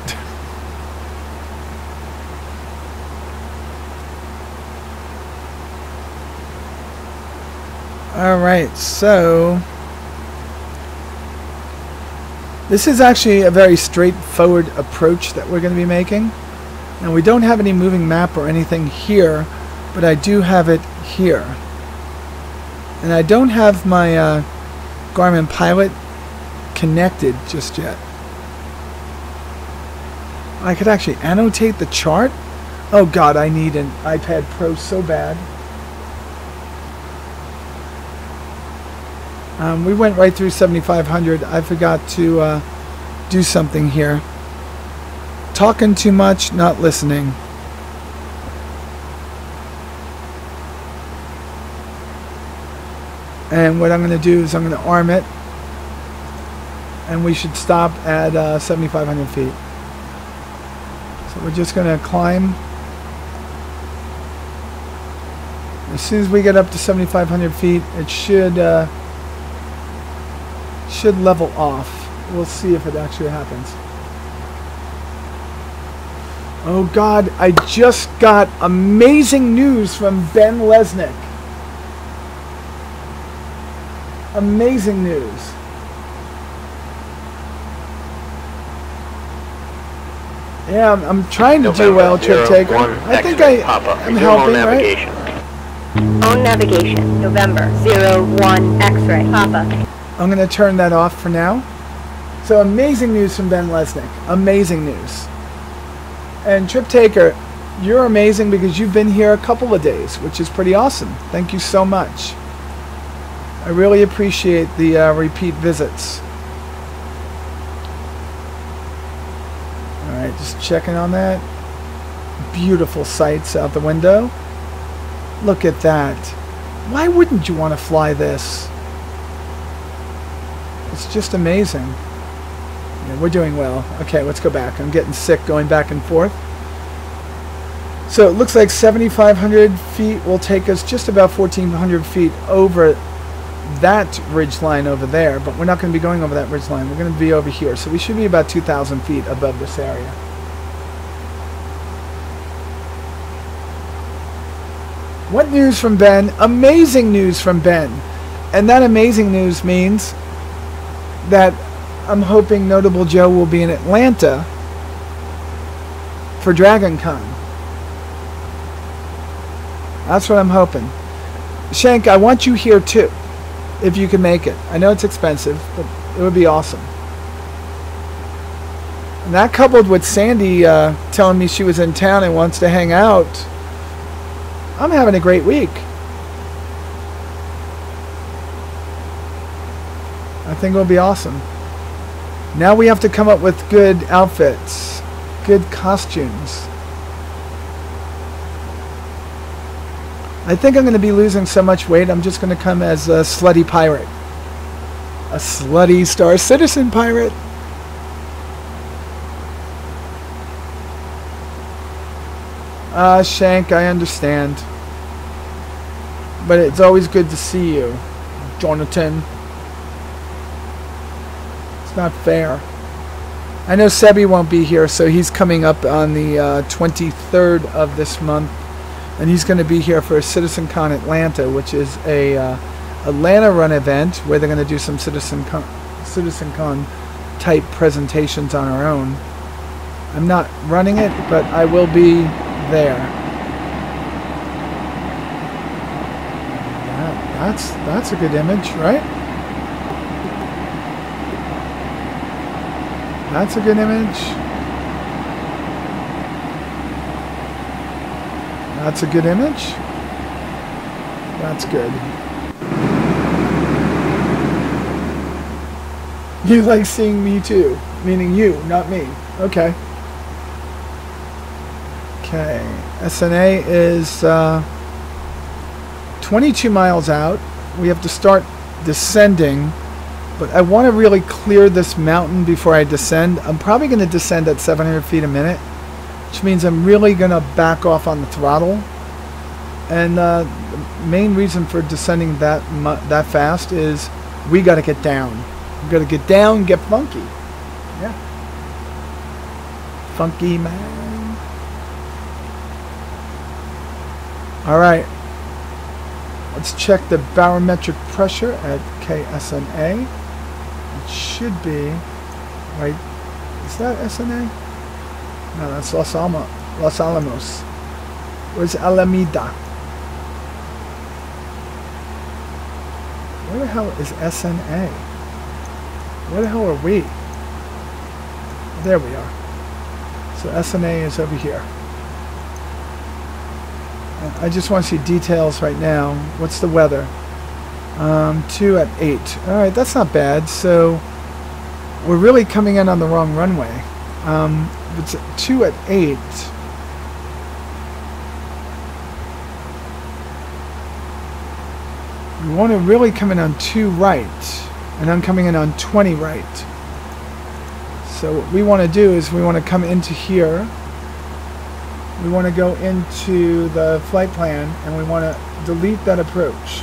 Alright, so this is actually a very straightforward approach that we're going to be making. Now, we don't have any moving map or anything here, but I do have it here. And I don't have my Garmin Pilot connected just yet. I could actually annotate the chart Oh God, I need an iPad Pro so bad. We went right through 7,500. I forgot to do something here. Talking too much, not listening. And what I'm going to do is I'm going to arm it. And we should stop at 7,500 feet. So we're just going to climb. As soon as we get up to 7,500 feet, it should level off. We'll see if it actually happens. Oh God, I just got amazing news from Ben Lesnick. Amazing news. Yeah, I'm trying to do well, Trip Taker. I think I'm helping, right? Own navigation, November 01 X-ray, Papa. I'm going to turn that off for now. So amazing news from Ben Lesnick. Amazing news. And Trip Taker, you're amazing because you've been here a couple of days, which is pretty awesome. Thank you so much. I really appreciate the repeat visits. Alright, just checking on that. Beautiful sights out the window. Look at that. Why wouldn't you want to fly this? It's just amazing. Yeah, we're doing well. Okay, let's go back. I'm getting sick going back and forth. So it looks like 7,500 feet will take us just about 1,400 feet over that ridge line over there, but we're not going to be going over that ridge line. We're going to be over here. So we should be about 2,000 feet above this area. What news from Ben? Amazing news from Ben. And that amazing news means that I'm hoping Notable Joe will be in Atlanta for Dragon Con. That's what I'm hoping. Shank, I want you here too, if you can make it. I know it's expensive, but it would be awesome. And that coupled with Sandy telling me she was in town and wants to hang out, I'm having a great week. I think it'll be awesome. Now we have to come up with good outfits, good costumes. I think I'm going to be losing so much weight, I'm just going to come as a slutty pirate. A slutty Star Citizen pirate. Shank, I understand. But it's always good to see you, Jonathan. It's not fair. I know Sebi won't be here, so he's coming up on the 23rd of this month. And he's going to be here for CitizenCon Atlanta, which is a Atlanta run event where they're going to do some CitizenCon type presentations on our own. I'm not running it, but I will be there. That's a good image, right? That's a good image. That's a good image. That's good. You like seeing me too, meaning you, not me. Okay. Okay. SNA is 22 miles out. We have to start descending, but I want to really clear this mountain before I descend. I'm probably going to descend at 700 feet a minute, which means I'm really going to back off on the throttle. And the main reason for descending that fast is we got to get down. We got to get down, get funky. Yeah. Funky man. All right. Let's check the barometric pressure at KSNA. It should be right. Is that SNA? No, that's Los Alamos. Where's Alameda? Where the hell is SNA? Where the hell are we? There we are. So SNA is over here. I just want to see details right now. What's the weather? 2 at 8. Alright, that's not bad. So we're really coming in on the wrong runway. It's 2 at 8. We want to really come in on 2 right. And I'm coming in on 20 right. So what we want to do is we want to come into here. We want to go into the flight plan and we want to delete that approach.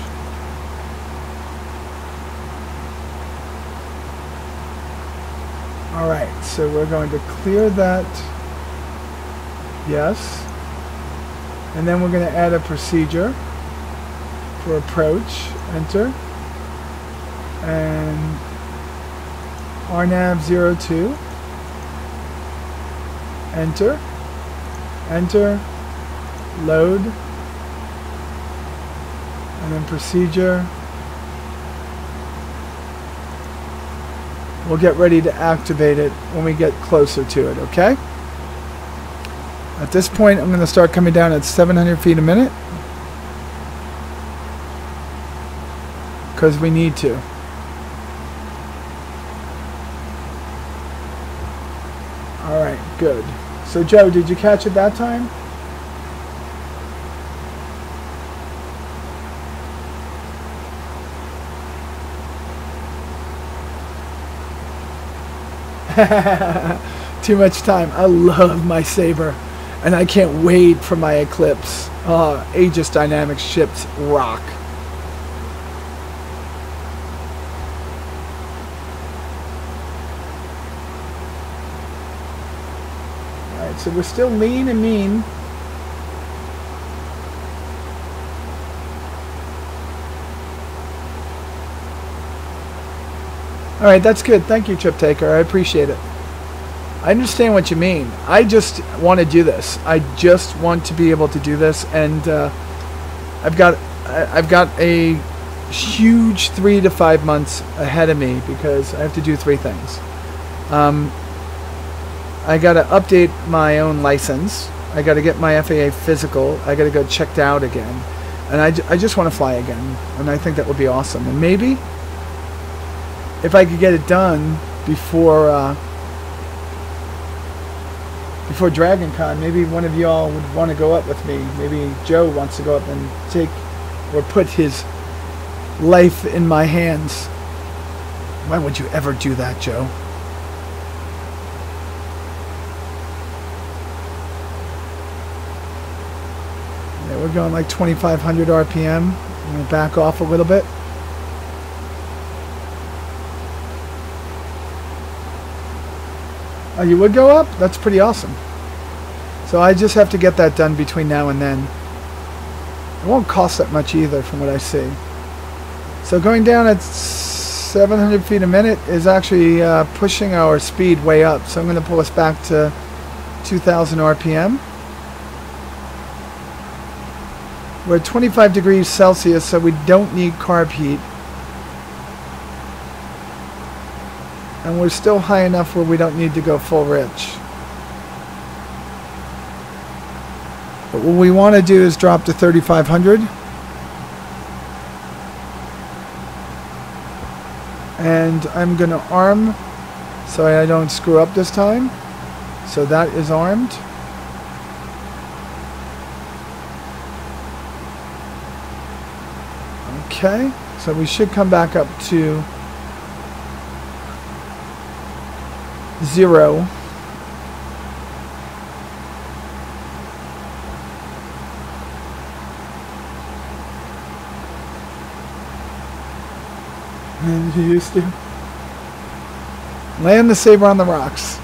Alright, so we're going to clear that. Yes. And then we're going to add a procedure for approach. Enter. And RNAV 02. Enter. Enter, load, and then procedure. We'll get ready to activate it when we get closer to it, okay? At this point, I'm going to start coming down at 700 feet a minute because we need to. All right, good. So Joe, did you catch it that time? Too much time. I love my Sabre and I can't wait for my Eclipse. Aegis Dynamics ships rock. So we're still lean and mean. Alright, that's good. Thank you, Trip Taker. I appreciate it. I understand what you mean. I just want to do this. I just want to be able to do this, and I've got a huge 3 to 5 months ahead of me because I have to do 3 things. I got to update my own license. I got to get my FAA physical. I got to go checked out again. And I just want to fly again. And I think that would be awesome. And maybe if I could get it done before Dragon Con, maybe one of y'all would want to go up with me. Maybe Joe wants to go up and take or put his life in my hands. Why would you ever do that, Joe? We're going like 2,500 RPM. I'm going to back off a little bit. Oh, you would go up? That's pretty awesome. So I just have to get that done between now and then. It won't cost that much either from what I see. So going down at 700 feet a minute is actually pushing our speed way up. So I'm going to pull us back to 2,000 RPM. We're at 25 degrees Celsius, so we don't need carb heat. And we're still high enough where we don't need to go full rich. But what we want to do is drop to 3,500. And I'm going to arm so I don't screw up this time. So that is armed. Okay, so we should come back up to 0. And you used to land the Sabre on the rocks.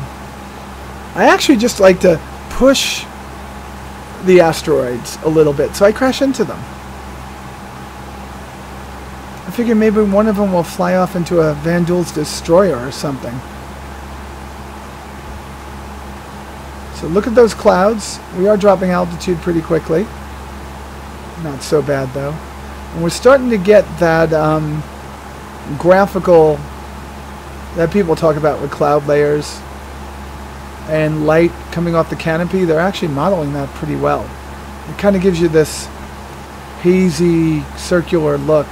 I actually just like to push the asteroids a little bit, so I crash into them. I figure maybe one of them will fly off into a Van Duel's destroyer or something. So look at those clouds. We are dropping altitude pretty quickly. Not so bad though. And we're starting to get that graphical that people talk about with cloud layers and light coming off the canopy. They're actually modeling that pretty well. It kind of gives you this hazy, circular look.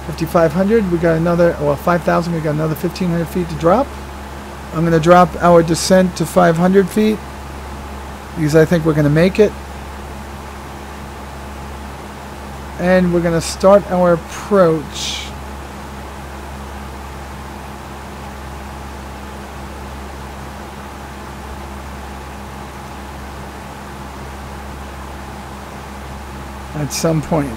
5,500, we got another, well, 5,000, we got another 1,500 feet to drop. I'm going to drop our descent to 500 feet because I think we're going to make it. And we're going to start our approach. At some point.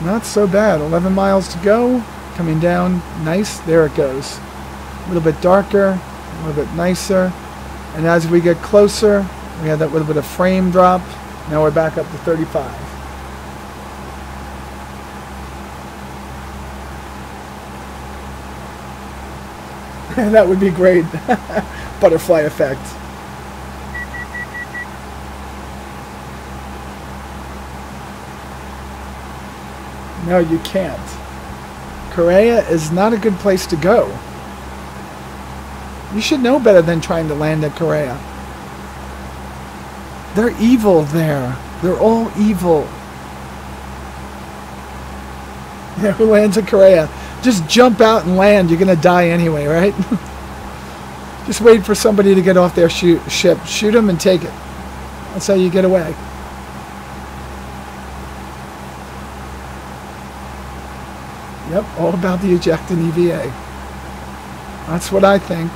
Not so bad. 11 miles to go. Coming down. Nice. There it goes. A little bit darker. A little bit nicer. And as we get closer, we have that little bit of frame drop. Now we're back up to 35. That would be great. Butterfly effect. No, you can't. Korea is not a good place to go. You should know better than trying to land at Korea. They're evil there. They're all evil. Yeah, who lands at Korea? Just jump out and land. You're going to die anyway, right? Just wait for somebody to get off their ship. Shoot them and take it. That's how you get away. Yep, all about the eject and EVA. That's what I think.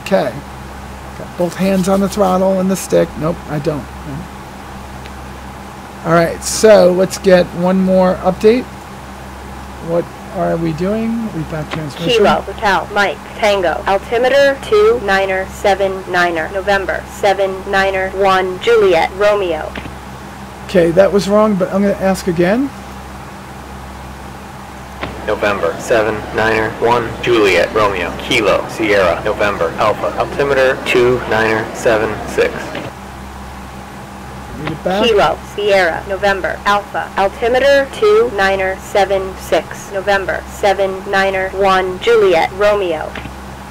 Okay. Got both hands on the throttle and the stick. Nope, I don't. No. Alright, so let's get one more update. What are we doing? Reback transmission. Kilo, Hotel, Mike, Tango, altimeter 2979er, November 791, Juliet, Romeo. Okay, that was wrong, but I'm going to ask again. November 791 Juliet Romeo Kilo Sierra November Alpha altimeter 2976. Read it back. Kilo, Sierra, November, Alpha, altimeter 2976, November 791, Juliet, Romeo.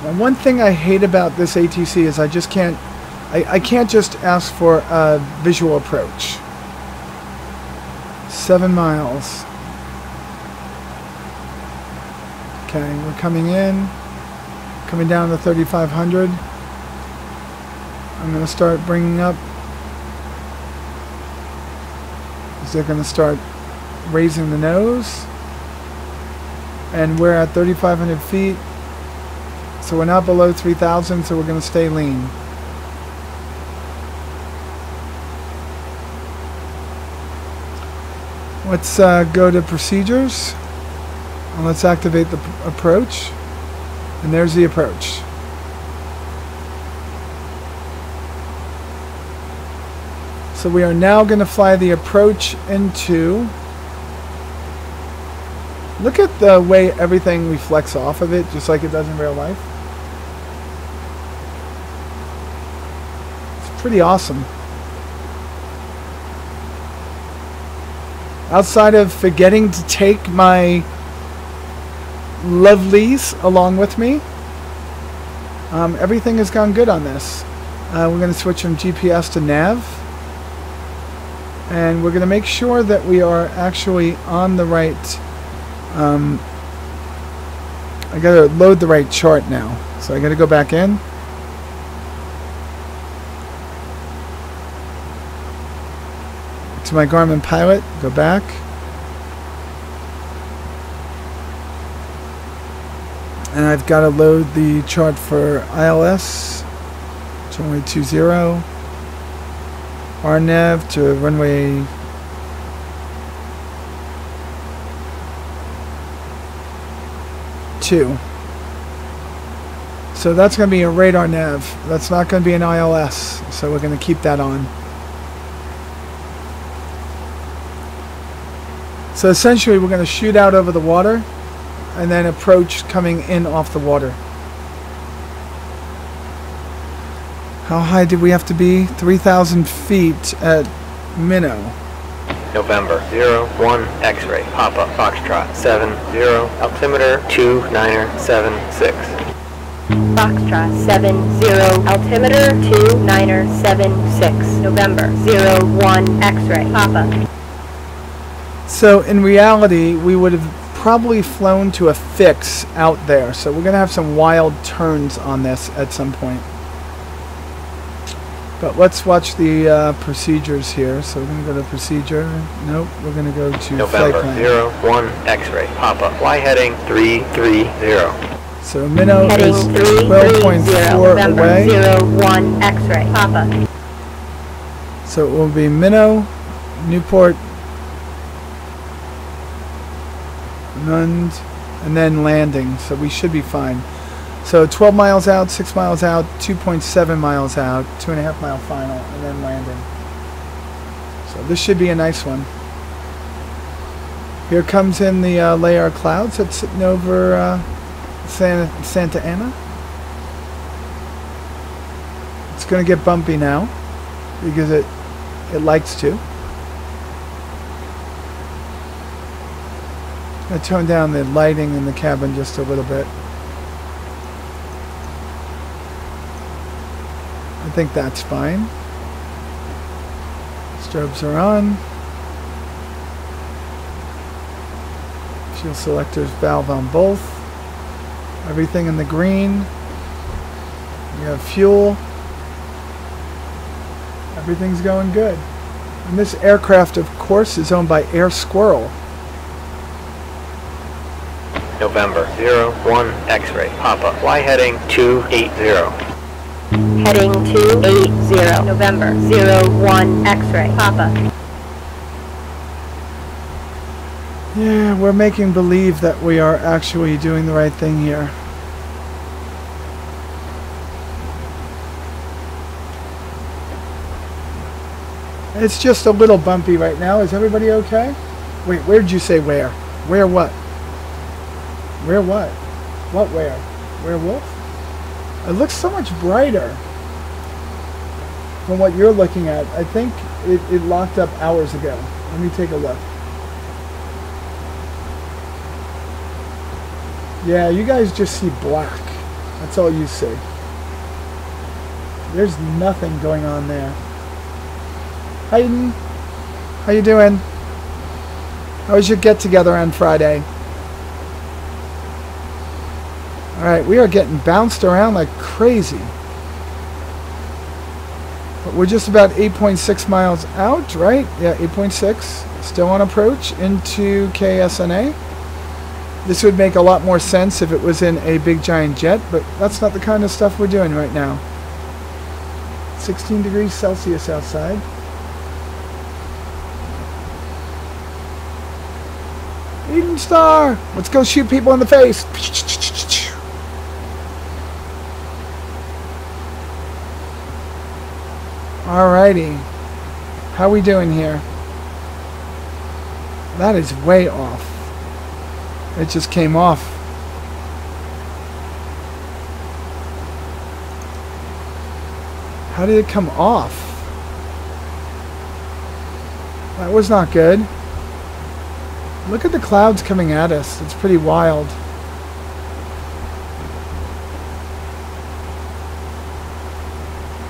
Now, one thing I hate about this ATC is I just can't, I can't just ask for a visual approach. 7 miles. Okay, we're coming in, coming down to 3,500. I'm going to start bringing up. They're going to start raising the nose. And we're at 3,500 feet. So we're not below 3,000, so we're going to stay lean. Let's go to procedures. And let's activate the approach. And there's the approach. So we are now going to fly the approach into... Look at the way everything reflects off of it, just like it does in real life. It's pretty awesome. Outside of forgetting to take my lovelies along with me, everything has gone good on this. We're going to switch from GPS to nav. And we're going to make sure that we are actually on the right... I got to load the right chart now. So I got to go back in. To my Garmin Pilot, go back. And I've got to load the chart for ILS, runway 20, RNAV to runway 2. So that's going to be a radar nav. That's not going to be an ILS, so we're going to keep that on. So essentially we're going to shoot out over the water and then approach coming in off the water. How high did we have to be? 3,000 feet at Minnow. November 01 X-ray Papa Foxtrot 70 altimeter 2976. Foxtrot 70, altimeter 2976, November 01 X-ray Papa. So in reality, we would have probably flown to a fix out there. So we're going to have some wild turns on this at some point. But let's watch the procedures here. So we're going to go to procedure. Nope, we're going to go to November flight plan. 01 X-ray Papa. Fly heading 330. So minnow Heading is 330, 12.4 November away. 01 X-ray Papa. So it will be minnow, Newport, and then landing. So we should be fine. So 12 miles out, 6 miles out, 2.7 miles out, 2.5 mile final, and then landing. So this should be a nice one. Here comes in the layer of clouds that's sitting over Santa Ana. It's going to get bumpy now because it likes to. I tone down the lighting in the cabin just a little bit. I think that's fine. Strobes are on. Fuel selectors valve on both. Everything in the green. We have fuel. Everything's going good. And this aircraft, of course, is owned by Air Squirrel. November 01 X-ray Papa. Fly heading 280. Heading 280, November 01 X-ray Papa. Yeah, we're making believe that we are actually doing the right thing here. It's just a little bumpy right now. Is everybody okay? Wait, where did you say where? Where what? Where what? What where? Werewolf? It looks so much brighter from what you're looking at. I think it locked up hours ago. Let me take a look. Yeah, you guys just see black. That's all you see. There's nothing going on there. Hayden, how you doing? How was your get-together on Friday? Alright, we are getting bounced around like crazy. But we're just about 8.6 miles out, right? Yeah, 8.6. Still on approach into KSNA. This would make a lot more sense if it was in a big giant jet, but that's not the kind of stuff we're doing right now. 16 degrees Celsius outside. Eden Star! Let's go shoot people in the face! Alrighty. How we doing here? That is way off. It just came off. How did it come off? That was not good. Look at the clouds coming at us. It's pretty wild.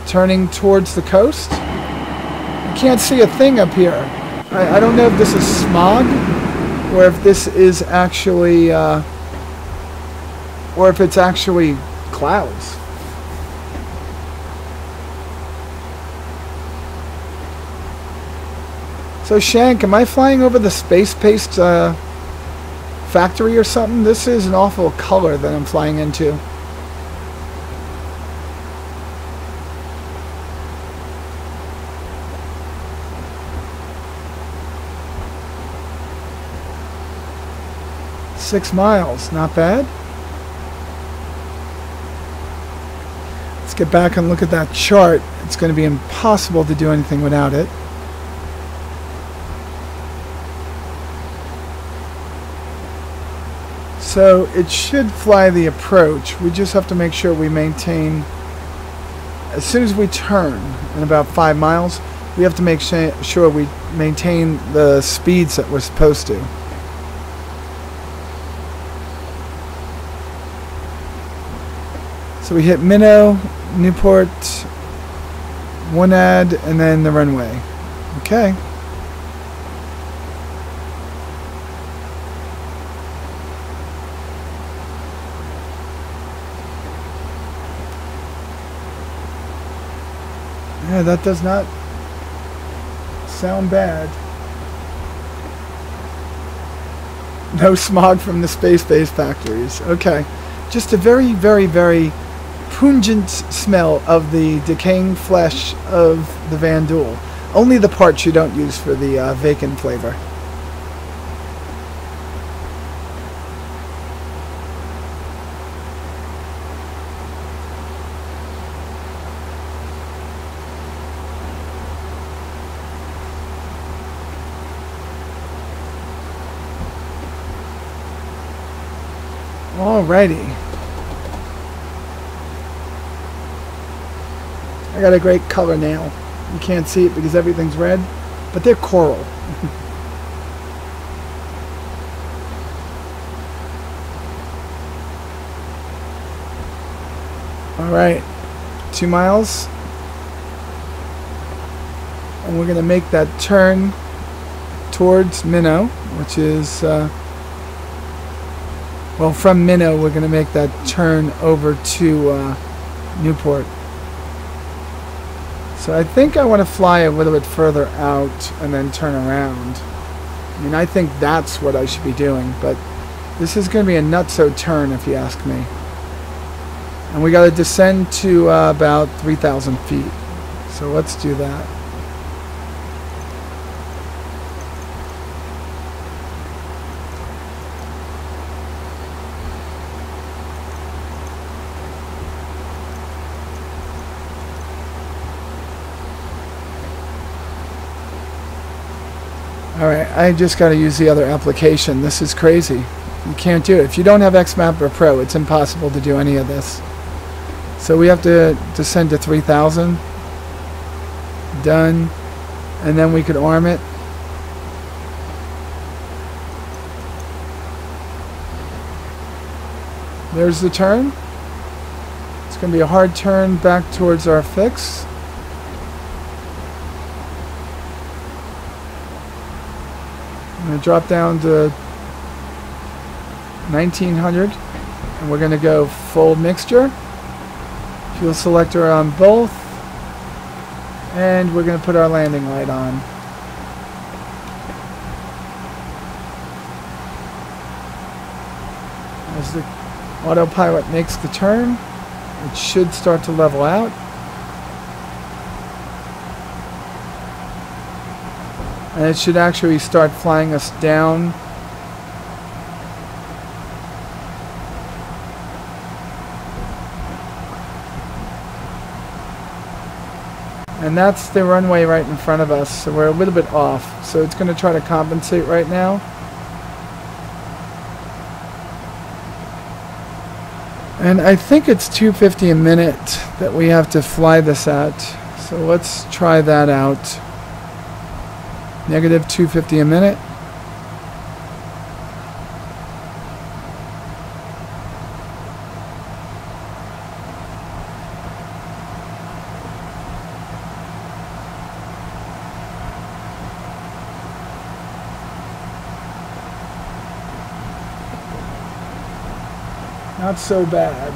Turning towards the coast. I can't see a thing up here. I don't know if this is smog or if this is actually or if it's actually clouds. So Shank, am I flying over the Space Paste factory or something? This is an awful color that I'm flying into. .6 miles, not bad. Let's get back and look at that chart. It's going to be impossible to do anything without it. So it should fly the approach. We just have to make sure we maintain, as soon as we turn in about 5 miles, we have to make sure we maintain the speeds that we're supposed to. So we hit Minnow, Newport, one ad, and then the runway. Okay. Yeah, that does not sound bad. No smog from the space-based factories. Okay. Just a very, very, very pungent smell of the decaying flesh of the Van Duel. Only the parts you don't use for the bacon flavor. Alrighty. I got a great color now. You can't see it because everything's red, but they're coral. Alright, 2 miles. And we're going to make that turn towards Minnow, which is, well, from Minnow, we're going to make that turn over to Newport. So I think I want to fly a little bit further out and then turn around. I mean, I think that's what I should be doing, but this is going to be a nutso turn if you ask me. And we got to descend to about 3,000 feet. So let's do that. Alright, I just got to use the other application. This is crazy. You can't do it. If you don't have XMapper Pro, it's impossible to do any of this. So we have to descend to 3,000. Done. And then we could arm it. There's the turn. It's going to be a hard turn back towards our fix. I'm going to drop down to 1900 and we're going to go full mixture. Fuel selector on both, and we're going to put our landing light on. As the autopilot makes the turn, it should start to level out. And it should actually start flying us down. And that's the runway right in front of us, so we're a little bit off. So it's going to try to compensate right now. And I think it's 250 a minute that we have to fly this at. So let's try that out. Negative 250 a minute. Not so bad.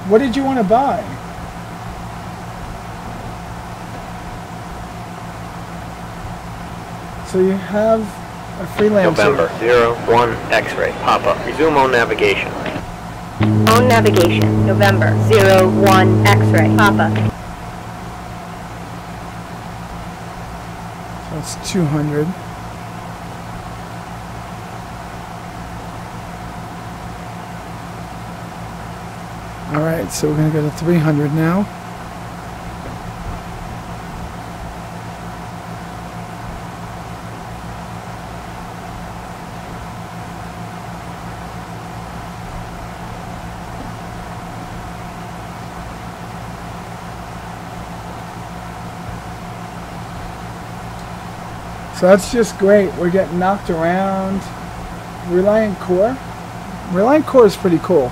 What did you want to buy? So you have a freelancer. November 01 X-ray. Pop-up. Resume on navigation. On navigation. November 01 X-ray. Papa. That's 200. Alright, so we're going to go to 300 now. So that's just great. We're getting knocked around. Reliant Core. Reliant Core is pretty cool.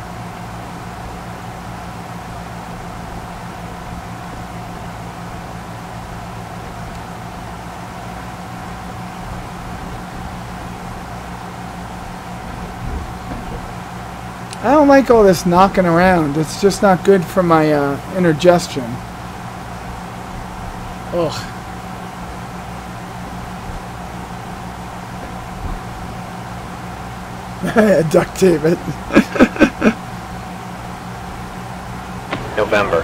I don't like all this knocking around. It's just not good for my indigestion. Ugh. Duct tape it. November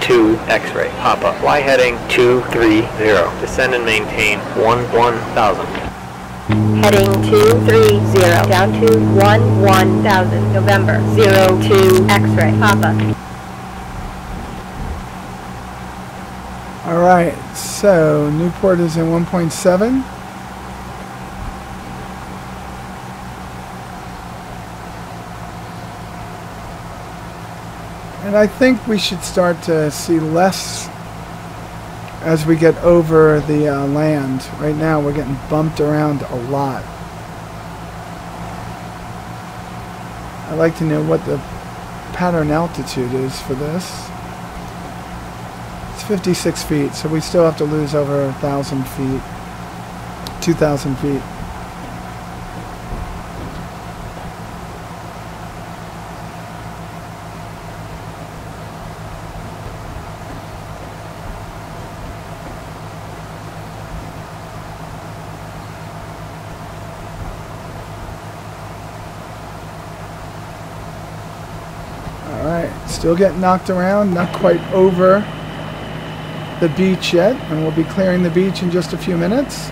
02 X-ray. Papa. Fly heading 230. Descend and maintain 1000. Heading 230, down to 1000, November 02 X-ray, Papa. Alright, so Newport is in 1.7. And I think we should start to see less as we get over the land. Right now we're getting bumped around a lot. I'd like to know what the pattern altitude is for this. It's 56 feet, so we still have to lose over 1,000 feet, 2,000 feet. Still getting knocked around, not quite over the beach yet, and we'll be clearing the beach in just a few minutes.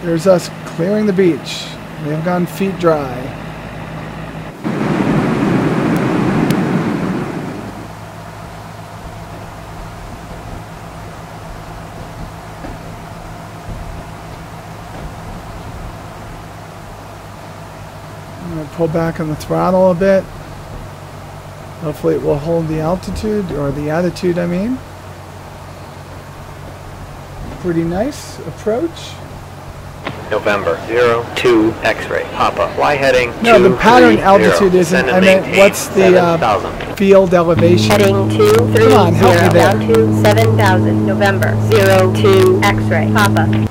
There's us clearing the beach. We have gone feet dry. I'm going to pull back on the throttle a bit. Hopefully it will hold the altitude, or the attitude I mean. Pretty nice approach. November 02 X-ray. Papa. Fly heading 230. No, the pattern altitude isn't. I meant what's the field elevation? Heading 230, Come on, help me there. down to 7000, November 02 X-ray, Papa.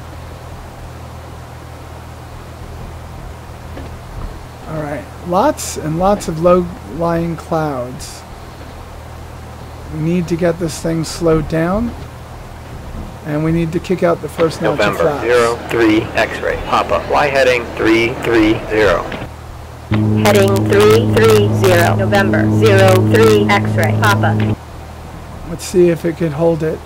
Alright, lots and lots of low-lying clouds. We need to get this thing slowed down, and we need to kick out the first notch of flaps. November 03 X-ray. Papa. Fly heading 330. Heading 330, November 03 X-ray, Papa. Let's see if it can hold it.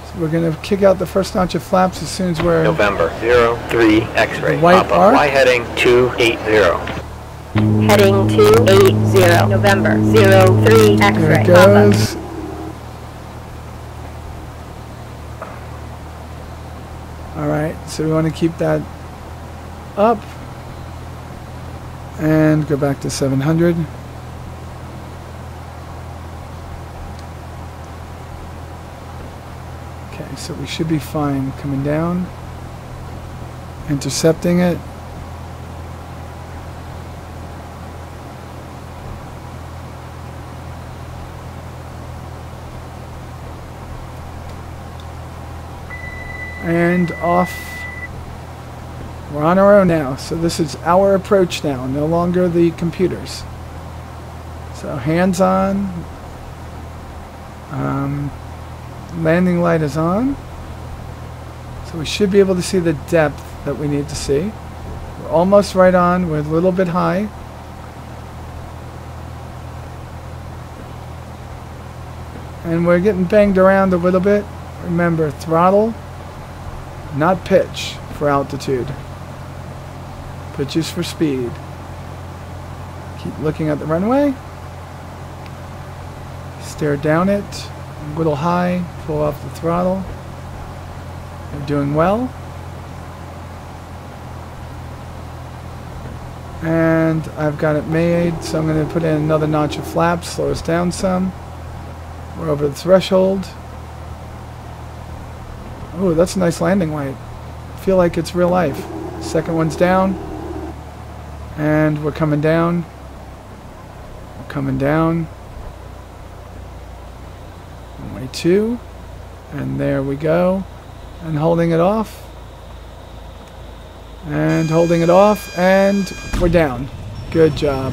So we're going to kick out the first notch of flaps as soon as we're... November 03 X-ray. The white Papa. arc. Fly heading 280. Heading 280, November 03 There X-ray, it Papa. goes. Alright, so we want to keep that up and go back to 700. Okay, so we should be fine coming down, intercepting it. And off. We're on our own now, so this is our approach now, no longer the computers. So hands on. Landing light is on. So we should be able to see the depth that we need to see. We're almost right on. We're a little bit high. And we're getting banged around a little bit. Remember, throttle, not pitch for altitude. Pitch is for speed. Keep looking at the runway. Stare down it. A little high. Pull off the throttle. We're doing well. And I've got it made, so I'm going to put in another notch of flaps. Slow us down some. We're over the threshold. Oh, that's a nice landing light. I feel like it's real life. Second one's down. And we're coming down. We're coming down. Runway 2. And there we go. And holding it off. And holding it off. And we're down. Good job.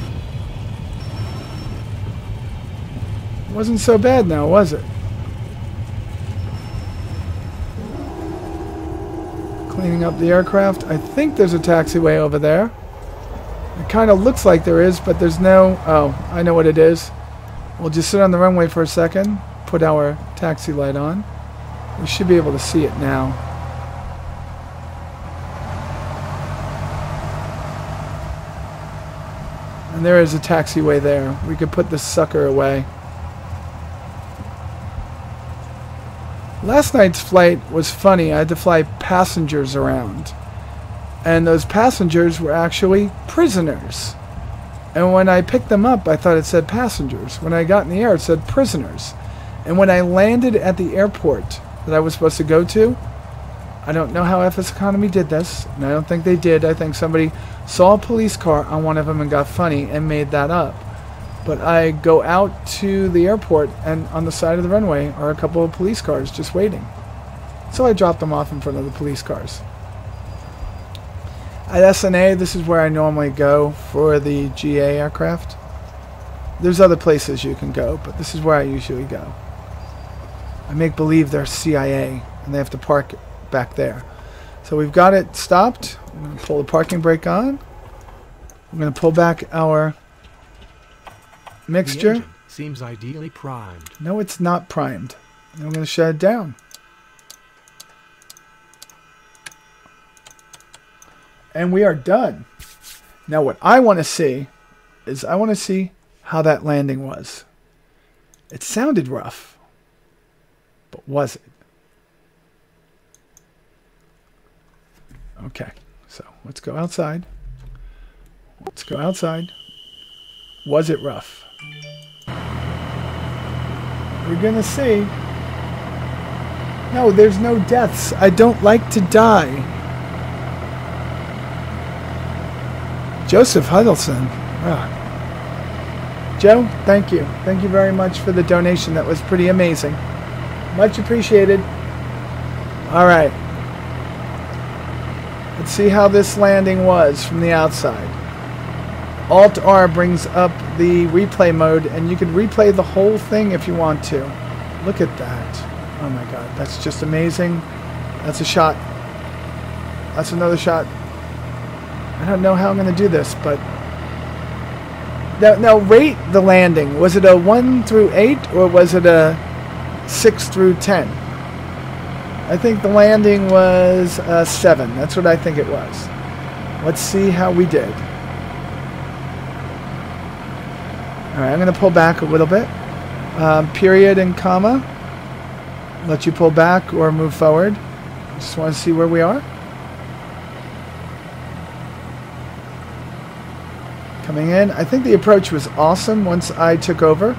Wasn't so bad now, was it? Cleaning up the aircraft. I think there's a taxiway over there. It kind of looks like there is, but there's no... Oh, I know what it is. We'll just sit on the runway for a second. Put our taxi light on. We should be able to see it now. And there is a taxiway there. We could put this sucker away. Last night's flight was funny. I had to fly passengers around. And those passengers were actually prisoners. And when I picked them up, I thought it said passengers. When I got in the air, it said prisoners. And when I landed at the airport that I was supposed to go to, I don't know how FSEconomy did this, and I don't think they did. I think somebody saw a police car on one of them and got funny and made that up. But I go out to the airport, and on the side of the runway are a couple of police cars just waiting. So I dropped them off in front of the police cars. At SNA, this is where I normally go for the GA aircraft. There's other places you can go, but this is where I usually go. I make believe they're CIA, and they have to park back there. So we've got it stopped. I'm going to pull the parking brake on. I'm going to pull back our mixture. The engine seems ideally primed. No, it's not primed. I'm going to shut it down. And we are done. Now what I want to see is I want to see how that landing was. It sounded rough, but was it? Okay, so let's go outside. Let's go outside. Was it rough? We're gonna see. No, there's no deaths. I don't like to die. Joseph Huddleston. Joe, thank you. Thank you very much for the donation. That was pretty amazing. Much appreciated. All right. Let's see how this landing was from the outside. Alt-R brings up the replay mode, and you can replay the whole thing if you want to. Look at that. Oh my god, that's just amazing. That's a shot. That's another shot. I don't know how I'm going to do this, but... Now, rate the landing. Was it a 1 through 8, or was it a 6 through 10? I think the landing was a 7. That's what I think it was. Let's see how we did. Alright, I'm going to pull back a little bit. Period and comma. Let you pull back or move forward. Just want to see where we are. Coming in. I think the approach was awesome once I took over.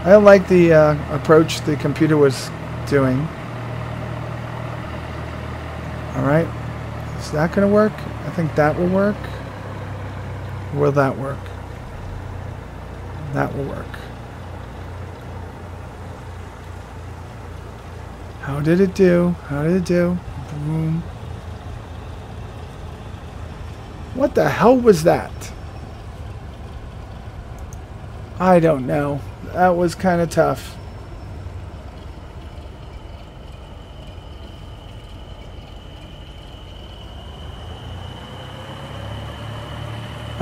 I don't like the approach the computer was doing. Alright. Is that going to work? I think that will work. Or will that work? That will work. How did it do? How did it do? Boom. What the hell was that? I don't know. That was kind of tough.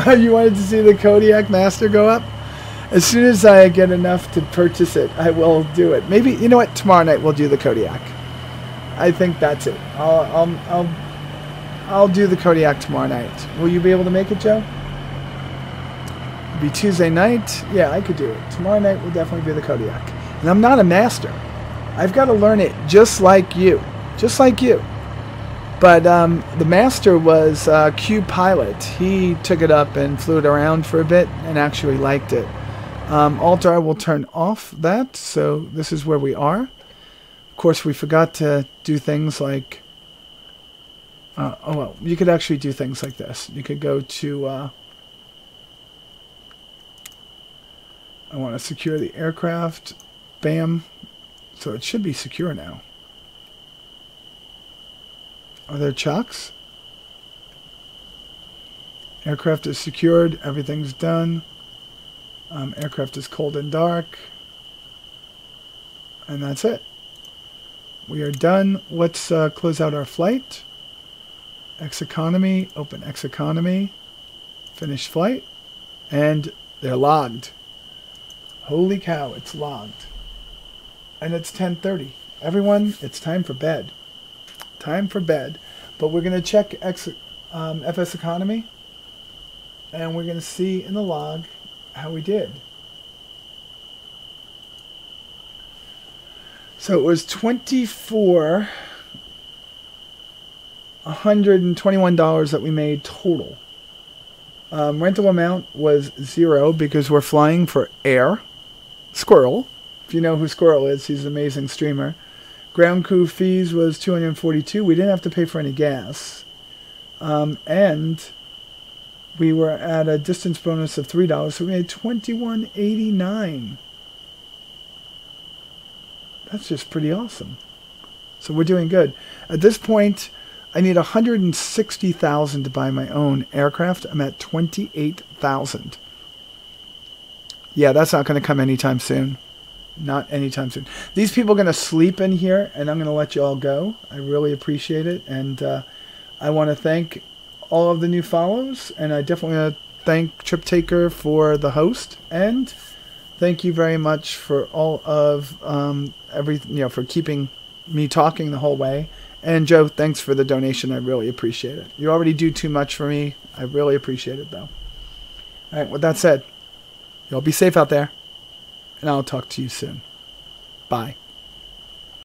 You wanted to see the Kodiak Master go up? As soon as I get enough to purchase it, I will do it. Maybe, you know what? Tomorrow night we'll do the Kodiak. I think that's it. I'll do the Kodiak tomorrow night. Will you be able to make it, Joe? It'll be Tuesday night. Yeah, I could do it. Tomorrow night will definitely be the Kodiak. And I'm not a master. I've got to learn it just like you. Just like you. But the master was KUUD pilot. He took it up and flew it around for a bit and actually liked it. Alt-R will turn off that, so this is where we are. Of course, we forgot to do things like, oh well, you could actually do things like this. You could go to, I want to secure the aircraft. Bam. So it should be secure now. Are there chocks? Aircraft is secured. Everything's done. Aircraft is cold and dark. And that's it. We are done. Let's close out our flight. FSEconomy. Open FSEconomy. Finish flight. And they're logged. Holy cow, it's logged. And it's 10:30. Everyone, it's time for bed. Time for bed. But we're going to check FSEconomy. And we're going to see in the log how we did. So it was $2,421 that we made total. Rental amount was 0 because we're flying for Air. Squirrel. If you know who Squirrel is, he's an amazing streamer. Ground crew fees was $242. We didn't have to pay for any gas. And we were at a distance bonus of $3, so we made $21.89. That's just pretty awesome. So we're doing good. At this point, I need $160,000 to buy my own aircraft. I'm at $28,000. Yeah, that's not going to come anytime soon. Not anytime soon. These people are going to sleep in here, and I'm going to let you all go. I really appreciate it, and I want to thank all of the new follows, and I definitely want to thank Trip Taker for the host, and thank you very much for all of everything, for keeping me talking the whole way. And Joe, thanks for the donation. I really appreciate it. You already do too much for me. I really appreciate it, though. All right, with that said, y'all be safe out there, and I'll talk to you soon. Bye.